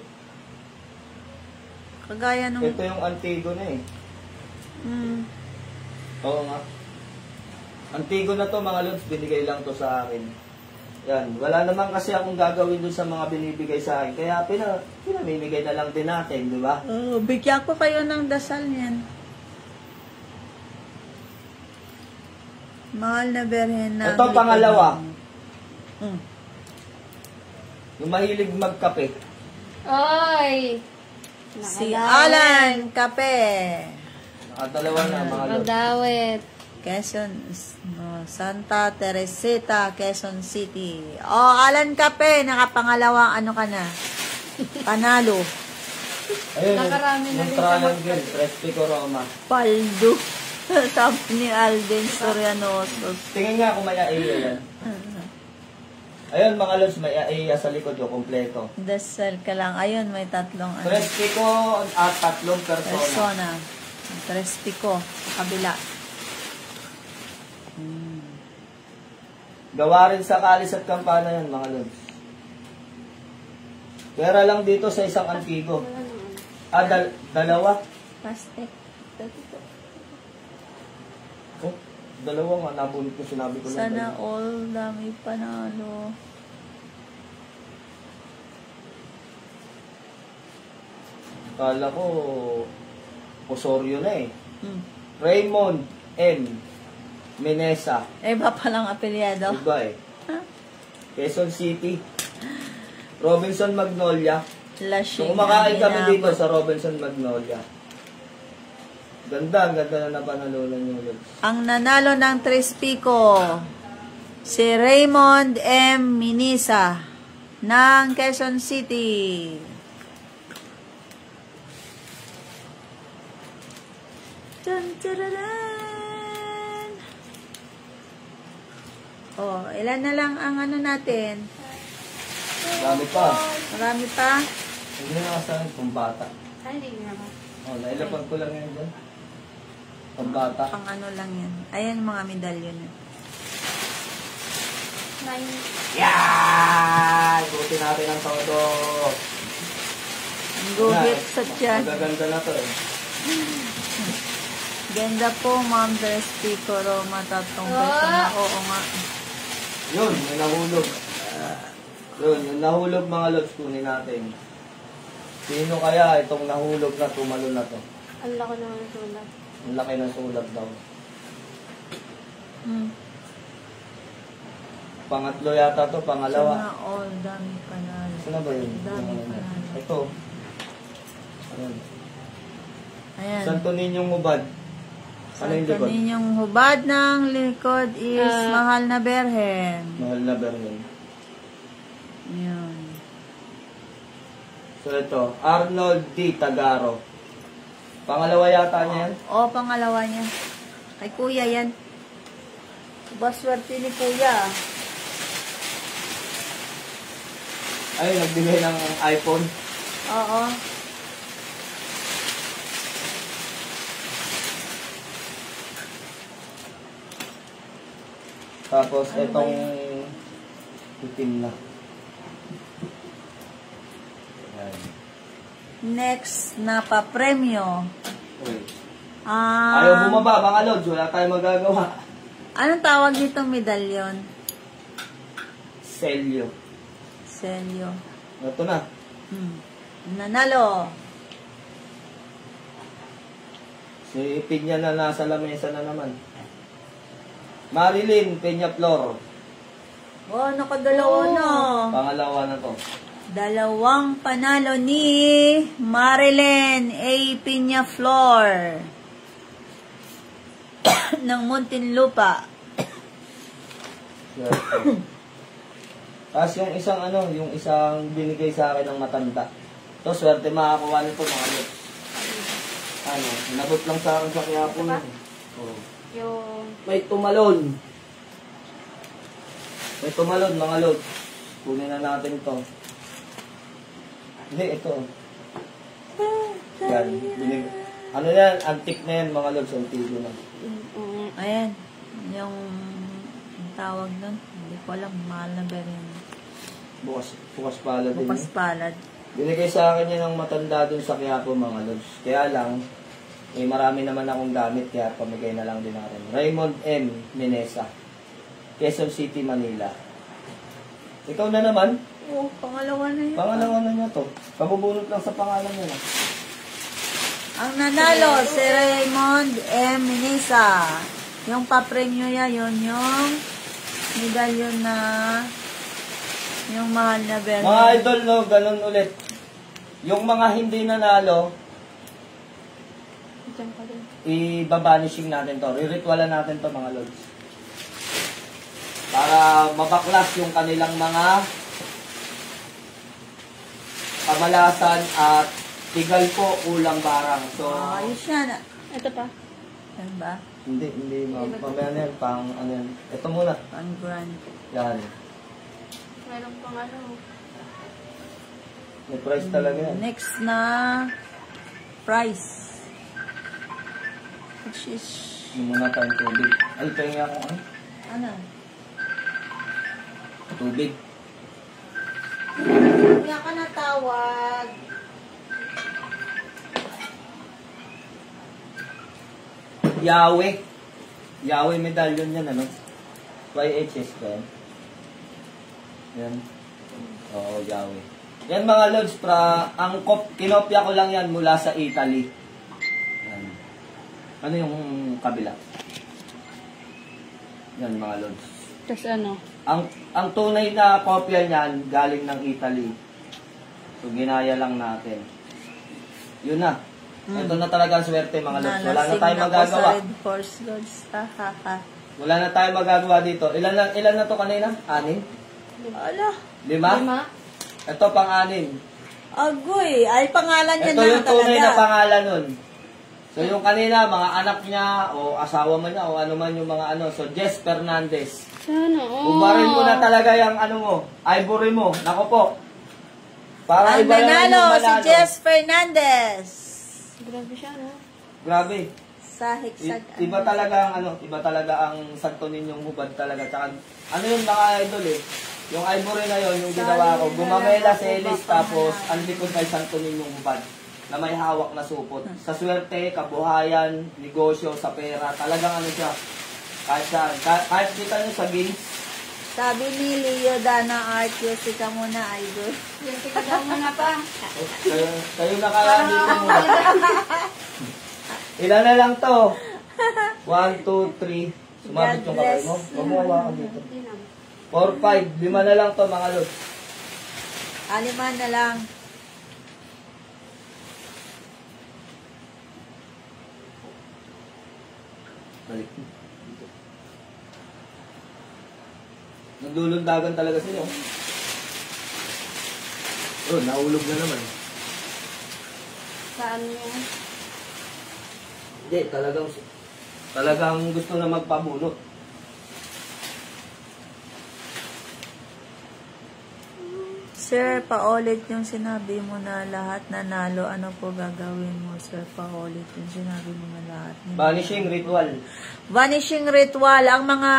Kagaya nung... Ito yung Antigona eh. Oo nga. Antigona to, mga lods, binigay lang to sa akin. Yan. Wala naman kasi akong gagawin dun sa mga binibigay sa akin. Kaya pinamimigay na lang din natin, di ba? Bigyan ko kayo ng dasal niyan. Mahal na berhen na... Ito, pangalawa. Mm. Yung mahilig magkape. Ay! Si Alan Kape. Nakadalawa na, mga lods. Madawit. Quezon, Santa Teresita, Quezon City. Oh, Alan Kape, nakapangalawang ano ka na? Panalo. Ayun, Nakarami na yung rin siya triangle, Respico Roma. Paldo. Sabi ni Alden Sorianoso. Tingin nga kung may AIA yan. Ayun, mga lods, may AIA sa likod yung kompleto. Dasal ka lang. Ayun, may tatlong ano. Respico at 3 persona. Persona. Respico. Sa kabila. Gawa rin sa kalis at kampana yan, mga lods. Pera lang dito sa isang antigo. Dalawa. Plastic. Oh, dalawa nga, nabunot ko, sinabi ko lang. Sana all, dami panalo. Kala ko, Osorio na eh. Hmm. Raymond M. Menesa. Iba palang apelyado. Iba eh. Quezon City. Robinson Magnolia. Lashing. So, kumakain kami dito sa Robinson Magnolia. Ganda na napanalunan yung lods. Ang nanalo ng Tres Pico, si Raymond M. Minisa ng Quezon City. Dun, tararan. Oh, ilan na lang ang ano natin? Dami pa. Marami pa? Hindi na kasahin kung bata. Ay, hindi naman. Oh, nailapag ko lang yan dyan. Kung bata. Pang ano lang yan. Ayan mga medalyon. 9. Yan! Buti natin ang todo. Ang gugit sa tiyan. Magaganda na to eh. Ganda po, Ma'am Tres Pico Roma. Tatlong beso na. Oo nga. Yun, may nahulog. Yun, yung nahulog mga lods, kunin natin. Sino kaya itong nahulog na tumalo na to? Ang laki naman ng sulat. Ang laki ng sulat daw. Pangatlo yata to, pangalawa. Sana all, dami panalo. Saan na ba yun? Dami Yung ano panalo. na. Ito. Ayan. Ayan. Santo Niñong Hubad. Ano yung Santo likod? Niñong hubad ng likod is Mahal na Berhen. Mahal na Berlin. Ayan. So ito, Arnold D. Tagaro. Pangalawa yata niya yan? O, pangalawa niya. Kay kuya yan. Baswerte ni kuya. Ay, nagbigay ng iPhone. Oo. Tapos, Ano ba itong itim na. Yan. Next na pa-premyo. Okay. Ayaw bumaba, mga lods. Wala tayong magagawa. Anong tawag dito medalyon? Selyo. Selyo. Ito na. Nanalo. Si Pinya na nasa lamesa na naman. Marilyn Peñaflor. Oh, nakadalawa na. Pangalawa na to. Dalawang panalo ni Marilyn A. Peñaflor ng Muntinlupa. Tapos yung isang yung isang binigay sa akin ng matanda. To, swerte makakuha nito mga lods. Nabot lang sa akin sa kaya po. Oh. Yung... May tumalon. May tumalon, mga lods. Kunin na natin to. Hindi, ito. Yan. Ano yan? Antique na yan, mga lods. Antique na. Ayan. Yung tawag nun. Hindi ko alam. Mahal na ba rin? Bukas palad din. Bukas palad. Binigay sa akin yan ng matanda dun sa Quiapo, mga lods. Kaya lang, marami naman akong gamit, kaya pamigay na lang din natin. Raymond M. Menesa, Quezon City, Manila. Ikaw na naman. Oo, pangalawa na yun. Pangalawa na niya to. Pabubunot lang sa pangalan niya. Ang nanalo, si Raymond M. Menesa. Yung pa-premyo niya, yun yung medalyon na yung mahal na belt. Mga idol, no, ganun ulit. Yung mga hindi nanalo, Diyan ka din. i-banishing natin to. Riritualan natin to, mga lods. Para mabaklas yung kanilang mga kamalasan at tigal po, kulang barang. So, Ayos yan. Ito pa. Yan ba? hindi, mamaya na yan, pang ano yan. Ito muna. Pang grand. Yan. Meron pang ano. May price talaga yan. Next na price. Which is... Yung muna tayong tubig. Ay, pahinga ako. Ano? Tubig. Kaya ka natawag. Yahweh. Yahweh medallion yan, ano? YHS ba yan? Yan. Oo, Yahweh. Yan, mga lods, kinopya ko lang yan mula sa Italy. Yan. Ano yung kabila? Yan, mga lods. Tapos ano? Ang tunay na kopya niyan galing ng Italy. So, ginaya lang natin. Yun na. Ito na talaga ang swerte, mga lods. Wala na tayong magagawa. Sa Red Horse Gods. Wala na tayong magagawa dito. Ilan na to kanina? 6? Ala. 5? Lima? Ito pang-6. Agoy. Ay, pangalan niya Ito na yung tunay na talaga. pangalan nun. So yung kanina, mga anak niya, o asawa man niya, o ano man yung mga ano. So Jess Fernandez. Sana, Ubarin mo na talaga yung ano mo, ivory mo. Nako po. Para Ang iba lang yung nanalo, si manalo. Jess Fernandez. Grabe siya, no? Grabe. Sa Hexag. Iba talaga ang iba talaga ang santo ninyong hubad talaga. Tsaka, ano yung mga idol eh. Yung ivory na yon yung ginawa ko. Gumamela selis tapos ang likod ay santo ninyong hubad na may hawak na supot. Sa swerte, kabuhayan, negosyo, sa pera, talagang ano siya. Kahit kita nyo sa games, Sabi ni Leo Dana Art, Yossi ka muna, idol. Yung tika daw muna pa. kayo na kaya dito muna. Ilan na lang to? 1, 2, 3. Sumabit yung kamay mo. Huwag mo hawakan dito. 4, 5. 5 na lang to, mga lods. Aliman na lang. Balik. Naglulundagan talaga sila. Oh, naulog na naman. Saan yun? Hindi, talagang gusto na magpabunot. Sir, paulit yung sinabi mo na lahat nanalo. Ano po gagawin mo, sir? Paulit yung sinabi mo na lahat. Vanishing ritual. Vanishing ritual. Ang mga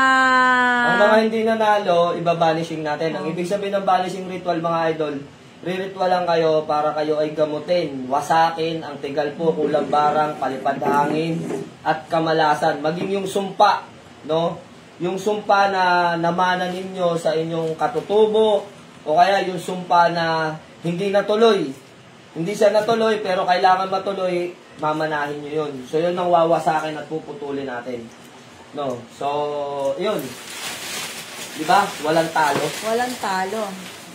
hindi nanalo, iba-vanishing natin. Ang ibig sabihin ng vanishing ritual, mga idol, riritualan kayo para kayo ay gamutin, wasakin, ang tigal po, kulang barang, palipad hangin, at kamalasan. Maging yung sumpa, no? Yung sumpa na namana ninyo sa inyong katutubo, o kaya yung sumpa na hindi natuloy. Hindi siya natuloy, pero kailangan matuloy, mamanahin nyo yun. So, yun ang wawasakin at puputulin natin. No? So, yun. Diba? Walang talo. walang talo.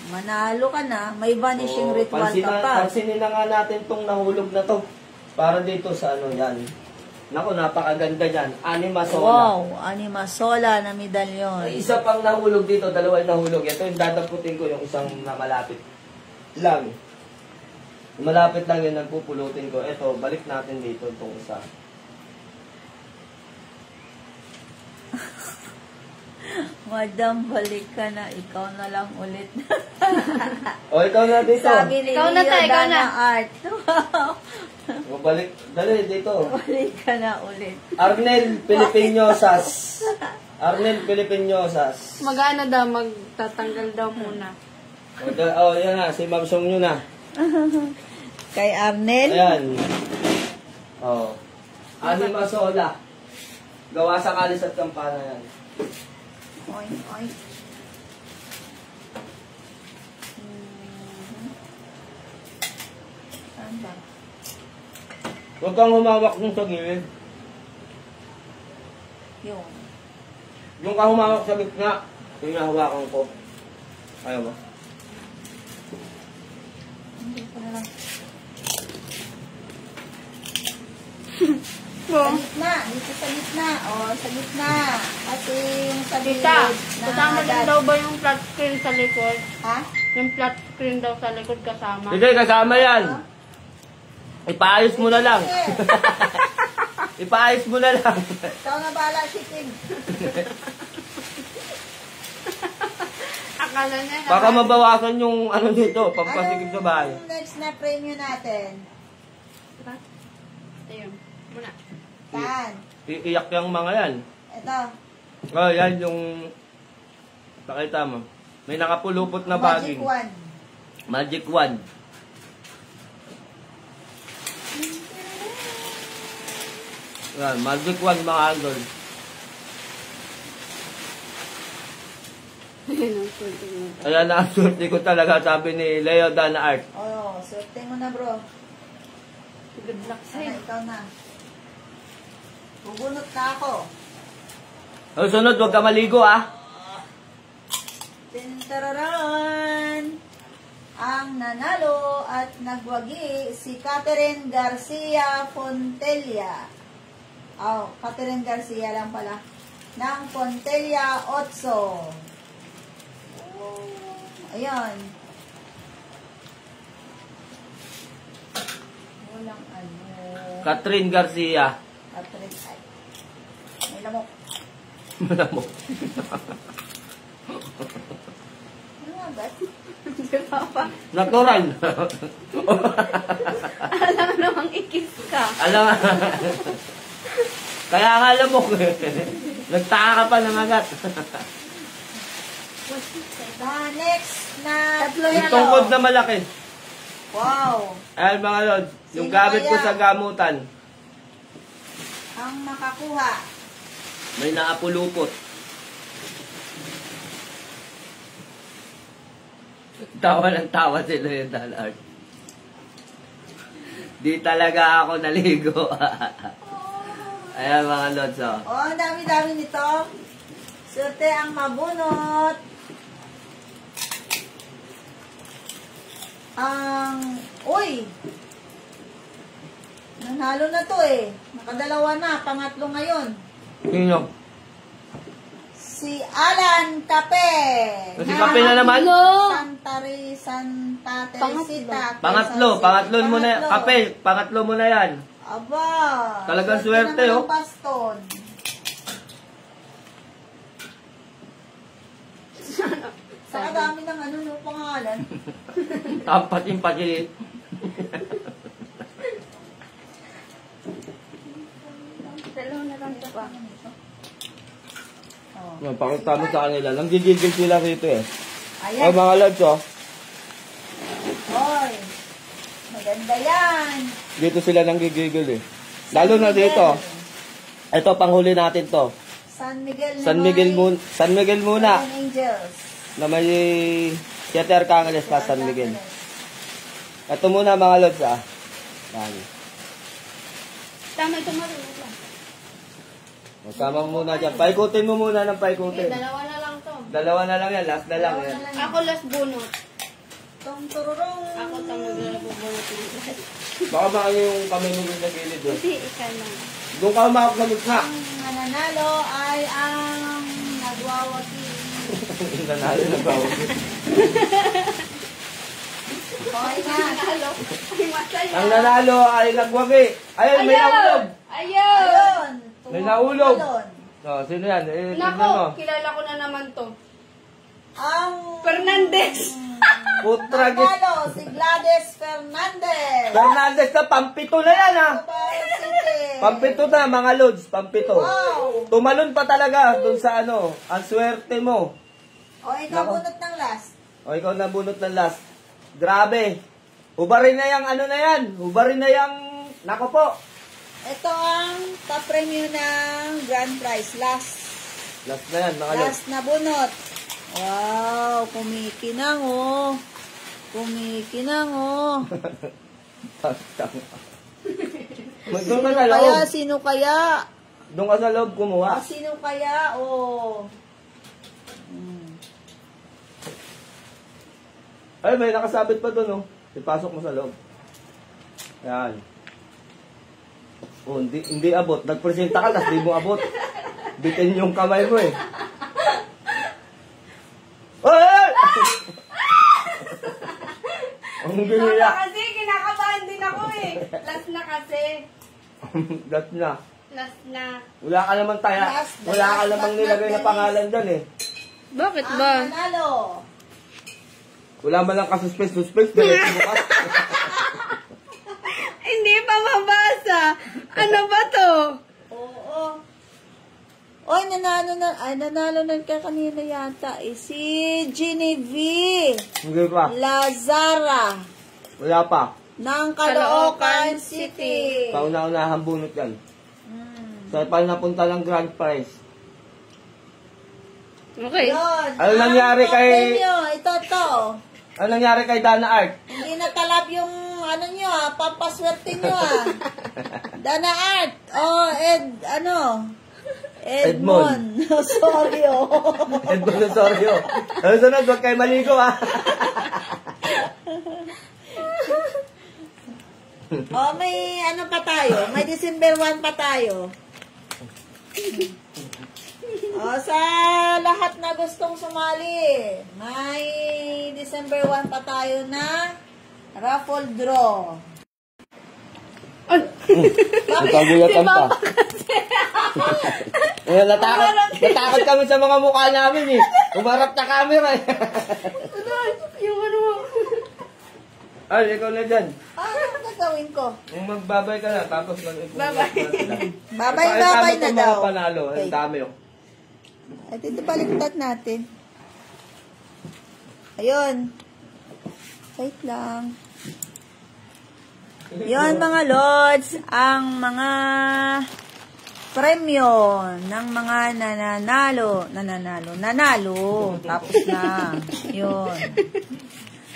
Manalo ka na, may vanishing ritual ka pa. Pansinin na nga natin tong nahulog na to. Para dito sa ano yan. Naku, napakaganda yan. Anima Sola. Wow, Anima Sola na medalyon. Ay, isa pang nahulog dito, dalawa yung nahulog. Ito yung dadaputin ko, yung isang na malapit lang. Malapit lang yun, nagpupulutin ko. Ito, balik natin dito itong isa. Madam, balik ka na. Ikaw na lang ulit. O, ikaw na dito. Sabi ni Ikaw na, Leo ikaw Dana na. Art. O, balik. Dali, dito. Balik ka na ulit. Arnel Pilipinosas. Arnel Pilipinosas. Magana daw, magtatanggal daw muna. O, yan na. Si Ma'am Song nyo na. Kay Arnel. Ayan. O. Anima Sola. Gawa sa kalis at kampana yan. Oy, oy. Saan ba? Huwag kang humawak nung sa gilid. Yun. Yung ka humawak sa gitna, yung nahawakan ko. Ayaw ba? Hindi ko na lang. So, Sa gitna. Dito sa gitna. O, sa gitna. Kasi yung sa Tita, gilid kasama din agad. daw ba yung flat screen sa likod? Ha? Yung flat screen daw sa likod kasama. Hindi, kasama yan. Ipaayos mo na lang. Ipaayos mo na lang. Ikaw na bahala, shipping. Akala niya. Baka mabawasan yung ano dito, pampasigib sa bahay. Anong next na premium natin? Ayun, muna. Saan? Iiyak yung mga yan. Ito. Oh, yan yung... Pakita mo. May nakapulupot na Magic baging. wand. Magic wand. Yan, magic wand mga idol. Ayan na ang swerte ko talaga, sabi ni Leo Dana Art. Oo, swerte mo na bro. Good luck Sana sa'yo. ikaw na. Bubunot na ako. O, sunod, huwag ka maligo ah. Tintararan! Ang nanalo at nagwagi si Catherine Garcia Fontella. Oh, Catherine Garcia lang pala. Ng Fontella 8. Ayan. Walang ano. Catherine Garcia. Catherine, ay. May lamok. Malamok. Ano nga ba? Natural. Alam namang ikis ka. Alam Kaya nga lamok. Nagtaka ka pa ng agat. Next na Tatlo Yung yan. tungkod na malaki. wow. Ayan mga lods, yung Sino gamit ko kaya? sa gamutan, Ang makakuha. may naapulupot. Tawa ng tawa sila yung Art. Di talaga ako naligo. Ayan mga lods, oh. Oh, ang dami-dami nito. Swerte ang mabunot. Uy! Nanalo na to eh. Nakadalawa na. Pangatlo ngayon. Sino? Si Alan Cape. Si Cape na naman? Santa Teresita. Pangatlo mo na yan. Kape, pangatlo mo na yan. Aba. Talagang swerte, naman oh. ang baston. Saka dami ng ano, no, pangalan. Apat yung pakilit. Dalawa na lang ito pa. Oh. Yan, pakita mo sa kanila. Nanggigigil sila rito eh. Ayan. Ay, mga lods, oh. Oy. Maganda yan. Dito sila nanggigigil eh. Lalo na dito. Ito, panghuli natin to. San Miguel na San Miguel muna. Guardian Angels. Na may Siete Arcángeles pa, San Miguel. Ito muna mga lods, ah. Yan. Tama ito marunong lang. Magkama mo muna dyan. Paikutin mo muna ng paikutin. Dalawa na lang to. Dalawa na lang yan. Last na lang yan. Ako last bunot. Tong tururong. Ako tama na bubunot. Baka maano yung kamay mo sa gilid doon. Kasi ikaw lang. Doon ka umakap na gitna. Ang nananalo ay ang nagwawagi. Nanalo na ba? Okay na. Nanalo. Ay, masaya. Ang nanalo ay nagwagi. Ayun, may nahulog. Ayun! Ayun. May nahulog. Tumalon. Oh, sino yan? Eh, tignan Nako, mo. kilala ko na naman to. Ang Fernandez! Putragis. nanalo si Gladys Fernandez. Fernandez na, pampito na yan ha. Cubao City. Pampito na mga lods, pampito. Wow. Tumalon pa talaga dun sa ano, ang swerte mo. O, ikaw Nako. bunot ng last. O, ikaw nabunot ng last. Grabe. Hubarin na yung ano na yan. Hubarin na yung, nako po. Ito ang pa-premyo ng grand prize. Last. Last na yan mga lods. Last na bunot. Wow, kumikinang oh. Kumikinang oh. Doon ka sa loob. Sino kaya? Doon ka sa loob kumuha. Sino kaya? Oh. Ay, may nakasabit pa doon, oh. Ipasok mo sa loob. Yan. Oh, hindi abot. Nagpresenta ka, tas di mo abot. Bitin yung kamay mo, eh. Ay! Ang giniya. Kasi kinakabahan din ako eh. Last na kasi. That's na. Last na. Wala ka naman wala ka namang nilagay na pangalan dyan, eh. Bakit Ang nanalo. Wala man lang kasuspes-suspes. Diretso mo ka. Hindi pa mabasa. Ano ba to? Oo. Oy, nanalo na ka kanina yata. Si Genevieve Hindi pa. Lazara Wala pa. ng Caloocan City. Kauna-unahang bunot yan. Sa pal napunta ng grand prize. Okay. Yun. Ano nangyari Ang kay- premyo, ito. Ano nangyari kay Dana Art? Hindi natalab yung ano nyo papaswerte nyo Dana Art. Oh, Edmond. Sorry Edmond Osorio. Ano sunod? Huwag kayo maligo, ha? Oh, may ano pa tayo? May December 1 pa tayo. Oh, sa lahat na gustong sumali, may December 1 pa tayo na raffle draw. Nagkagulatan pa. Natakot kami sa mga mukha namin, eh. Umarap na camera, eh. Yung ano mo. Ay, ikaw na dyan. Ano gagawin ko? Yung magbabay ka na, tapos Babay. Babay na daw. Mga panalo, ang dami, oh. At ito baliktad natin. Ayun. Wait lang. Yun mga lords, ang mga premyo ng mga nanalo. Tapos na. Yun.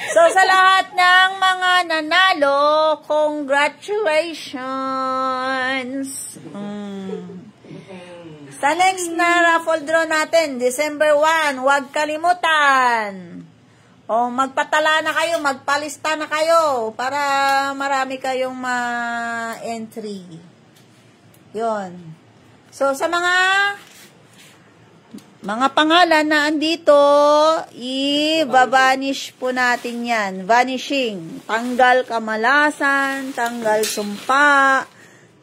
So, sa lahat ng mga nanalo, congratulations! Sa next na raffle draw natin, December 1, huwag kalimutan. O magpatala na kayo, magpalista na kayo para marami kayong ma-entry. Yon. So, sa mga pangalan na andito, i-vanish po natin yan. Vanishing. Tanggal kamalasan, tanggal sumpa,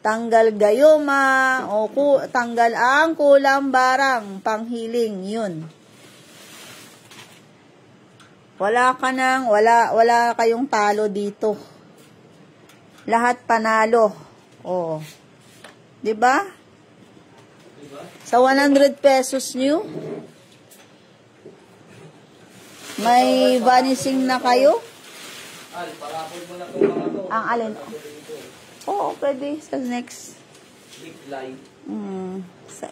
tanggal gayuma, o tanggal ang kulang barang, panghiling, yun. Wala kayong talo dito. Lahat panalo. Oh. 'Di ba? Sa 100 pesos nyo, may vanishing na kayo? Al, parapol mo na itong mga to. Ang alin? Oo, pwede. Sa next. Big line.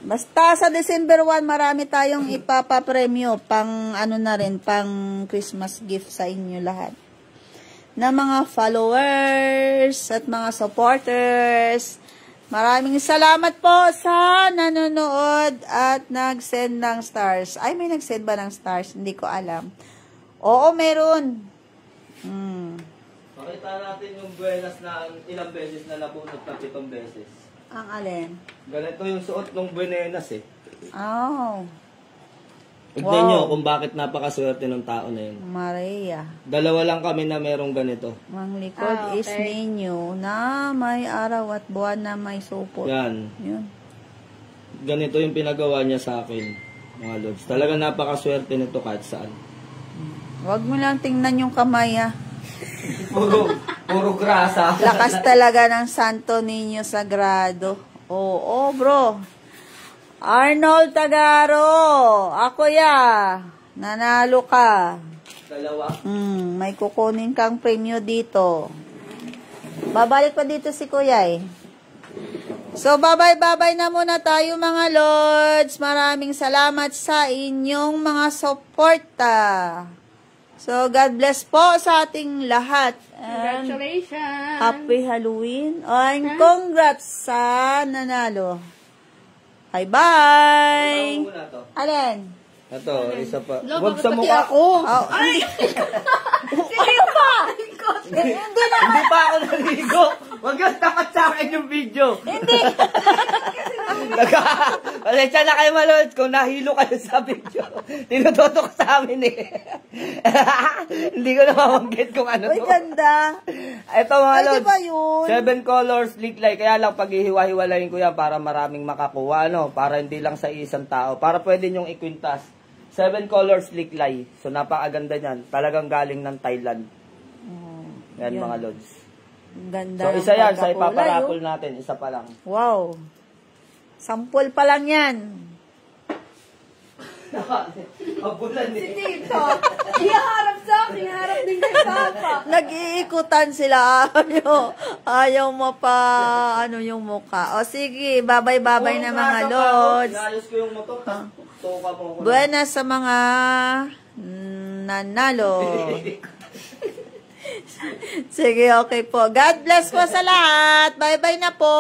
Basta sa December 1, marami tayong ipapapremyo. Pang ano na rin, pang Christmas gift sa inyo lahat. Na mga followers at mga supporters. Maraming salamat po sa nanonood at nag-send ng stars. Ay, may nag-send ba ng stars? Hindi ko alam. Oo, meron. Pakita natin yung buenas na ilang beses na nabunot na 7 beses. Ang alin? Ganito yung suot ng buenas eh. Oh. Tignan nyo kung bakit napakaswerte ng tao na yun. Maria. Dalawa lang kami na merong ganito. Ang likod is ninyo na may araw at buwan na may supot. Yan. Yun. Ganito yung pinagawa niya sa akin, mga lods. Talagang napakaswerte nito kahit saan. Huwag mo lang tingnan yung kamay, ah. Puro grasa. Lakas talaga ng Santo Niño Sagrado. Oo, bro. Arnold Tagaro. Ako ya. Nanalo ka. Dalawa. May kukunin kang premyo dito. Babalik pa dito si Kuya eh. So, babay-babay na muna tayo mga lords. Maraming salamat sa inyong mga suporta. So, God bless po sa ating lahat. And Congratulations! Happy Halloween. And congrats sa nanalo. Bye-bye! Muna to. Alin? Ito, isa pa. Lo, Huwag sa pati mukha. ako. Oh, ay! Sino pa? Hindi na. Hindi pa ako naligo. Huwag yung tapat sa akin yung video. Hindi. Pasensya na kayo malood kung nahilo kayo sa video. Tinutoto ko sa amin eh. Hindi ko na mamanggit kung ano Uy, to. ganda. Ito mga Pwede lods. ba yun? 7 colors leak light. Kaya lang pag ihiwa-hiwalayin ko yan para maraming makakuha. Ano? Para hindi lang sa isang tao. Para pwede nyong ikwintas. 7 colors leak light. So napakaganda niyan. Talagang galing ng Thailand. Yan Yun. mga lods. Ganda. So ng isa yan sa pagkakulay, ipaparapol oh. natin. Isa pa lang. Wow. Sampol pa lang yan. Kabulan eh. Dito. Iharap sa akin. Iharap din kay Papa. Nag-iikutan sila. Ayaw mo pa ano yung muka. O sige, babay-babay na mga lods. Inayos ko yung motor. Tuka mo ko. Buenas sa mga nanalo. Sige, okay po. God bless po sa lahat. Bye-bye na po.